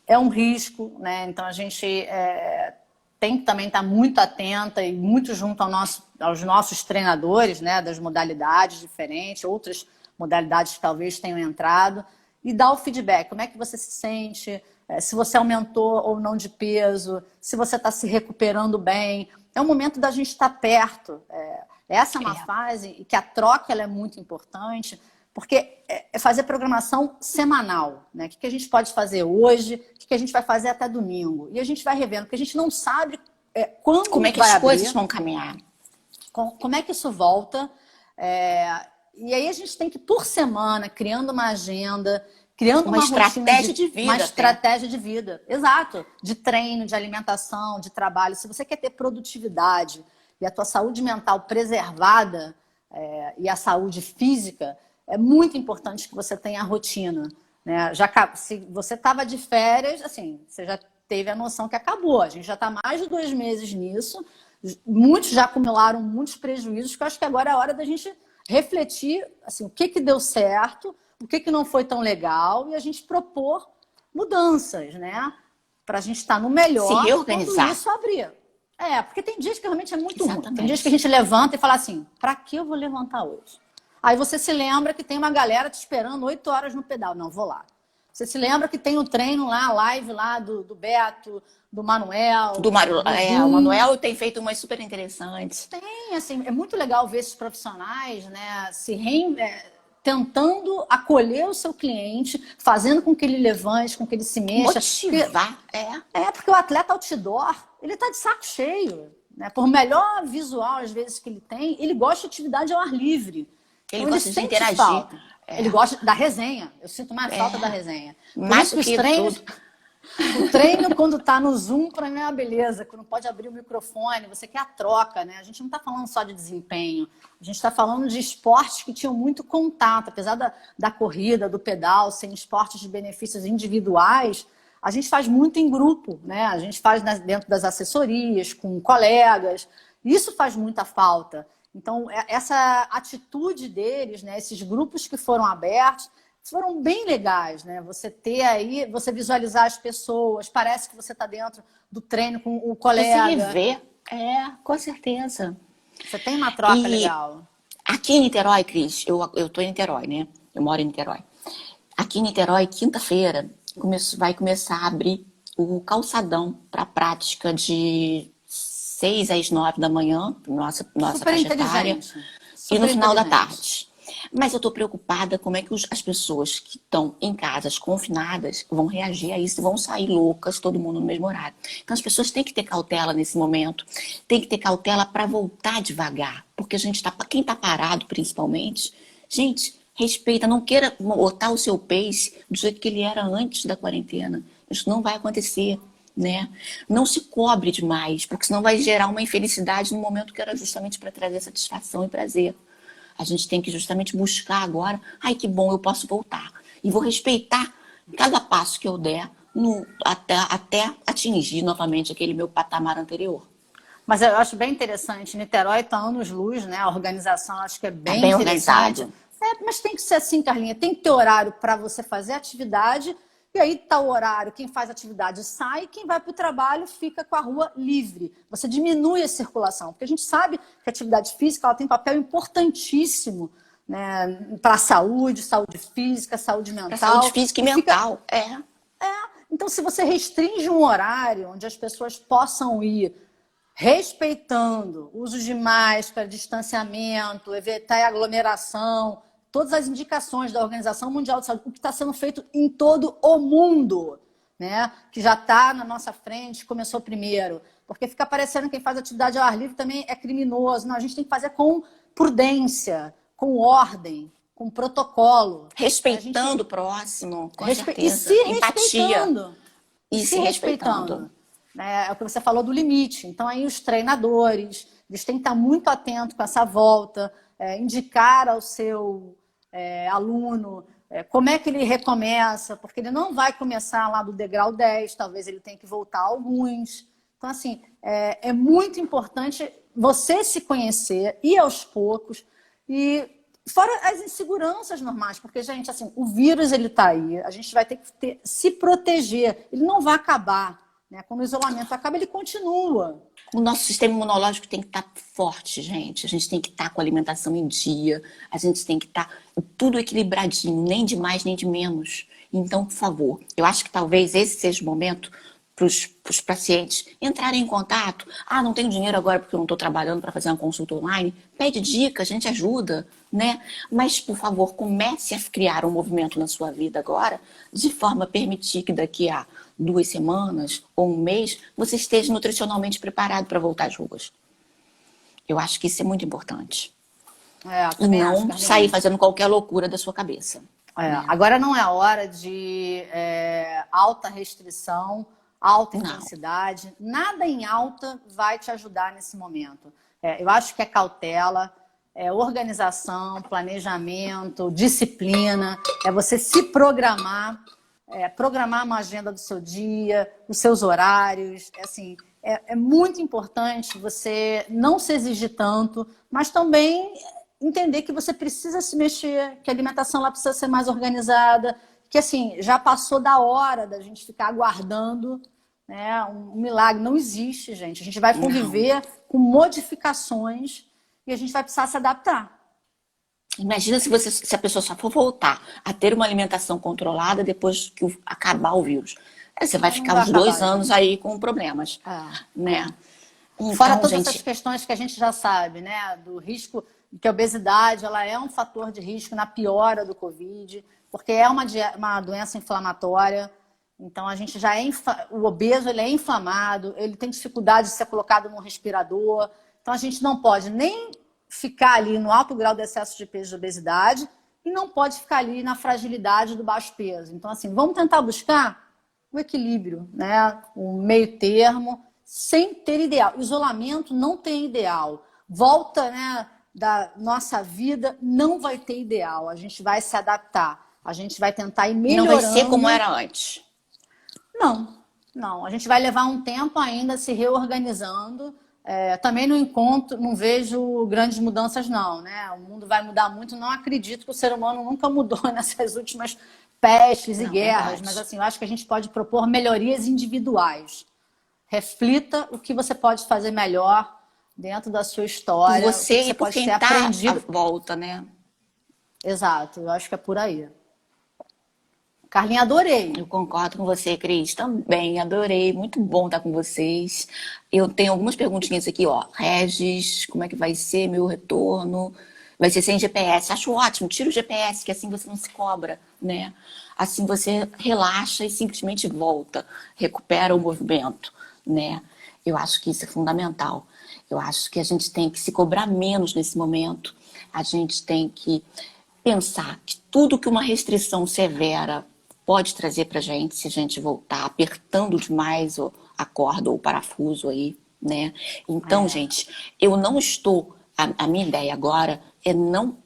é um risco, né? Então, a gente tem que também estar muito atenta e muito junto aos nossos treinadores, né, das modalidades diferentes, outras modalidades que talvez tenham entrado, e dar o feedback. Como é que você se sente? Se você aumentou ou não de peso? Se você está se recuperando bem? É o momento da gente estar perto. Essa é uma fase e que a troca ela é muito importante, porque é fazer programação semanal, né? O que a gente pode fazer hoje, o que a gente vai fazer até domingo. E a gente vai revendo, porque a gente não sabe quando como é que vai as abrir, coisas vão caminhar? como é que isso volta. E aí a gente tem que, por semana, criando uma agenda, criando uma estratégia de vida. Uma estratégia de vida, exato. De treino, de alimentação, de trabalho. Se você quer ter produtividade e a tua saúde mental preservada e a saúde física, é muito importante que você tenha a rotina, né? Se você estava de férias, assim, você já teve a noção que acabou. A gente já está mais de 2 meses nisso. Muitos já acumularam muitos prejuízos, que eu acho que agora é a hora da gente refletir assim, o que deu certo, o que não foi tão legal, e a gente propor mudanças, né? Para a gente estar no melhor se reorganizar. Quando isso abrir. Porque tem dias que realmente é muito Exatamente. ruim. Tem dias que a gente levanta e fala assim, para que eu vou levantar hoje? Aí você se lembra que tem uma galera te esperando 8 horas no pedal. Não, vou lá. Você se lembra que tem um treino lá, a live lá do Beto, do Manuel. O Manuel tem feito umas super interessantes. Tem, assim, é muito legal ver esses profissionais, né, tentando acolher o seu cliente, fazendo com que ele levante, com que ele se mexa. Motivar, porque o atleta outdoor, ele tá de saco cheio, né? Por melhor visual, às vezes, que ele tem, ele gosta de atividade ao ar livre. Ele então, gosta de interagir. Falta. Ele gosta da resenha. Eu sinto mais falta da resenha. Mais do que treinos, o treino, quando tá no Zoom, para mim é uma beleza. Quando pode abrir o microfone, você quer a troca, né? A gente não está falando só de desempenho. A gente está falando de esportes que tinham muito contato. Apesar da corrida, do pedal, serem esportes de benefícios individuais, a gente faz muito em grupo, né? A gente faz dentro das assessorias, com colegas. Isso faz muita falta. Então, essa atitude deles, né, esses grupos que foram abertos, foram bem legais, né? Você ter aí, você visualizar as pessoas, parece que você está dentro do treino com o colega. Você se rever. Com certeza. Você tem uma troca E legal. aqui em Niterói, Cris, eu tô em Niterói, né? Eu moro em Niterói. Aqui em Niterói, quinta-feira, vai começar a abrir o calçadão para prática de 6 às 9 da manhã, nossa Super faixa etária, inteligente. e no Super final da inteligente. tarde. Mas eu estou preocupada como é que as pessoas que estão em casas confinadas vão reagir a isso, vão sair loucas, todo mundo no mesmo horário. Então as pessoas têm que ter cautela nesse momento, tem que ter cautela para voltar devagar, porque a gente tá, quem está parado principalmente, gente, respeita, não queira botar o seu pace do jeito que ele era antes da quarentena. Isso não vai acontecer. Né? Não se cobre demais, porque senão vai gerar uma infelicidade no momento que era justamente para trazer satisfação e prazer. A gente tem que justamente buscar agora, ai que bom, eu posso voltar. E vou respeitar cada passo que eu der até atingir novamente aquele meu patamar anterior. Mas eu acho bem interessante. Niterói está anos-luz, né? A organização acho que é Tá bem bem interessante. organizado. Mas tem que ser assim, Carlinha. Tem que ter horário para você fazer atividade. E aí está o horário. Quem faz atividade sai, quem vai para o trabalho fica com a rua livre. Você diminui a circulação. Porque a gente sabe que a atividade física ela tem um papel importantíssimo, né, para a saúde, saúde física, saúde Para saúde mental. física e E fica mental. então, se você restringe um horário onde as pessoas possam ir respeitando o uso de máscara, distanciamento, evitar aglomeração, todas as indicações da Organização Mundial de Saúde, o que está sendo feito em todo o mundo, né? Que já está na nossa frente, começou primeiro. Porque fica parecendo que quem faz atividade ao ar livre também é criminoso. Não, a gente tem que fazer com prudência, com ordem, com protocolo. A Respeitando gente o próximo, com e se certeza. Empatia. respeitando. E E se se respeitando. respeitando. Né? É o que você falou do limite. Então, aí os treinadores, eles têm que estar muito atentos com essa volta, indicar ao seu aluno como é que ele recomeça, porque ele não vai começar lá do degrau 10, talvez ele tenha que voltar a alguns. Então, assim, é muito importante você se conhecer, ir aos poucos e fora as inseguranças normais, porque, gente, assim, o vírus ele tá aí, a gente vai ter que se proteger, ele não vai acabar, né? Quando o isolamento acaba, ele continua. O nosso sistema imunológico tem que estar forte, gente. A gente tem que estar com a alimentação em dia, a gente tem que estar tudo equilibradinho, nem de mais nem de menos. Então, por favor, eu acho que talvez esse seja o momento para os pacientes entrarem em contato. Ah, não tenho dinheiro agora porque eu não estou trabalhando para fazer uma consulta online. Pede dica, a gente ajuda, né? Mas, por favor, comece a criar um movimento na sua vida agora, de forma a permitir que daqui a 2 semanas ou um mês você esteja nutricionalmente preparado para voltar às ruas. Eu acho que isso é muito importante. E Também acho, não sair Carlinhos. fazendo qualquer loucura da sua cabeça. Né? Agora não é a hora de alta restrição, alta Não. intensidade. Nada em alta vai te ajudar nesse momento. Eu acho que é cautela, organização, planejamento, disciplina, é você se programar, programar uma agenda do seu dia, os seus horários. Assim, é muito importante você não se exigir tanto, mas também entender que você precisa se mexer, que a alimentação lá precisa ser mais organizada, que assim, já passou da hora da gente ficar aguardando, né, um milagre. Não existe, gente. A gente vai conviver Não. com modificações e a gente vai precisar se adaptar. Imagina se a pessoa só for voltar a ter uma alimentação controlada depois que acabar o vírus. Aí você vai Não ficar vai uns acabar, 2 anos gente. aí com problemas, né? Fora Então, todas essas gente, questões que a gente já sabe, né? Do risco, que a obesidade ela é um fator de risco na piora do Covid, porque é uma doença inflamatória. Então a gente já o obeso ele é inflamado, ele tem dificuldade de ser colocado no respirador. Então a gente não pode nem ficar ali no alto grau de excesso de peso de obesidade e não pode ficar ali na fragilidade do baixo peso. Então assim, vamos tentar buscar o equilíbrio, né? O meio termo, sem ter ideal. Isolamento não tem ideal. Volta, né, da nossa vida não vai ter ideal. A gente vai se adaptar. A gente vai tentar ir não vai ser como melhorando. era antes. Não. A gente vai levar um tempo ainda se reorganizando. Também não vejo grandes mudanças, não, né? O mundo vai mudar muito. Não acredito que o ser humano nunca mudou nessas últimas pestes e Não, guerras, verdade. mas assim, eu acho que a gente pode propor melhorias individuais. reflita o que você pode fazer melhor dentro da sua história, Por o que você você e por pode quem ter tá à aprendido. volta, né? Exato, eu acho que é por aí. Carlinha, adorei. Eu concordo com você, Cris. Também adorei. Muito bom estar com vocês. Eu tenho algumas perguntinhas aqui, ó. Regis, como é que vai ser meu retorno? Vai ser sem GPS. Acho ótimo. Tira o GPS, que assim você não se cobra, né? Assim você relaxa e simplesmente volta, recupera o movimento, né? Eu acho que isso é fundamental. Eu acho que a gente tem que se cobrar menos nesse momento. A gente tem que pensar que tudo que uma restrição severa pode trazer para a gente, se a gente voltar apertando demais a corda ou o parafuso aí, né? Então, gente, eu não estou. A minha ideia agora é não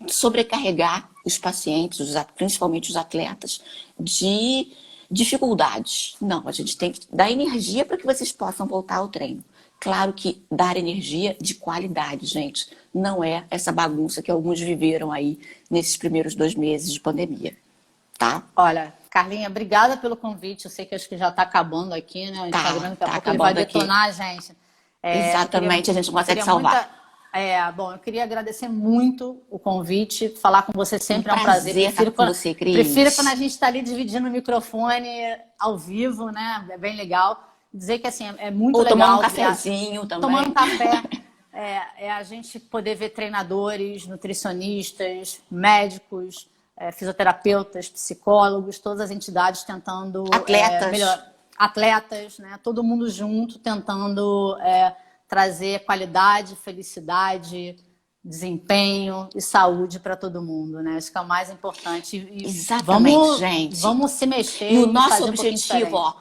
sobrecarregar os pacientes, principalmente os atletas, de dificuldades. Não, a gente tem que dar energia para que vocês possam voltar ao treino. Claro que dar energia de qualidade, gente, não é essa bagunça que alguns viveram aí nesses primeiros 2 meses de pandemia, tá? Olha, Carlinha, obrigada pelo convite. Eu sei que acho que já está acabando aqui, né? O Instagram daqui a Tá pouco ele vai acabando aqui. detonar a gente. Exatamente, a gente não consegue salvar. Bom, eu queria agradecer muito o convite. Falar com você Um sempre é um prazer. prazer estar com você, Prefiro Cris. quando a gente está ali dividindo o microfone ao vivo, né? É bem legal. Dizer que assim, é muito Ou tomar legal. um cafezinho também. Tomando um café. É a gente poder ver treinadores, nutricionistas, médicos, fisioterapeutas, psicólogos, todas as entidades tentando Atletas. atletas, né? Todo mundo junto tentando trazer qualidade, felicidade, desempenho e saúde para todo mundo, né? Acho que é o mais importante. E Exatamente, gente. vamos se mexer E o nosso fazer objetivo, ó,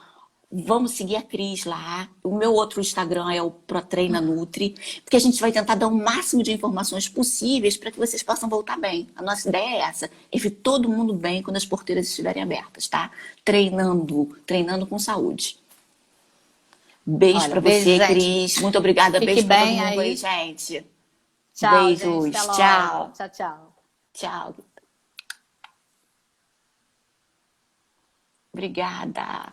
vamos seguir a Cris lá. O meu outro Instagram é o ProTreina Nutri, porque a gente vai tentar dar o máximo de informações possíveis para que vocês possam voltar bem. A nossa ideia é essa, é ver todo mundo bem quando as porteiras estiverem abertas, tá? Treinando com saúde. Beijo para você, gente. Cris. Muito obrigada. Fique Beijo para todo bem mundo aí, aí. gente. Tchau, Beijos. gente. Até logo. Tchau. Tchau, tchau. Tchau. Obrigada.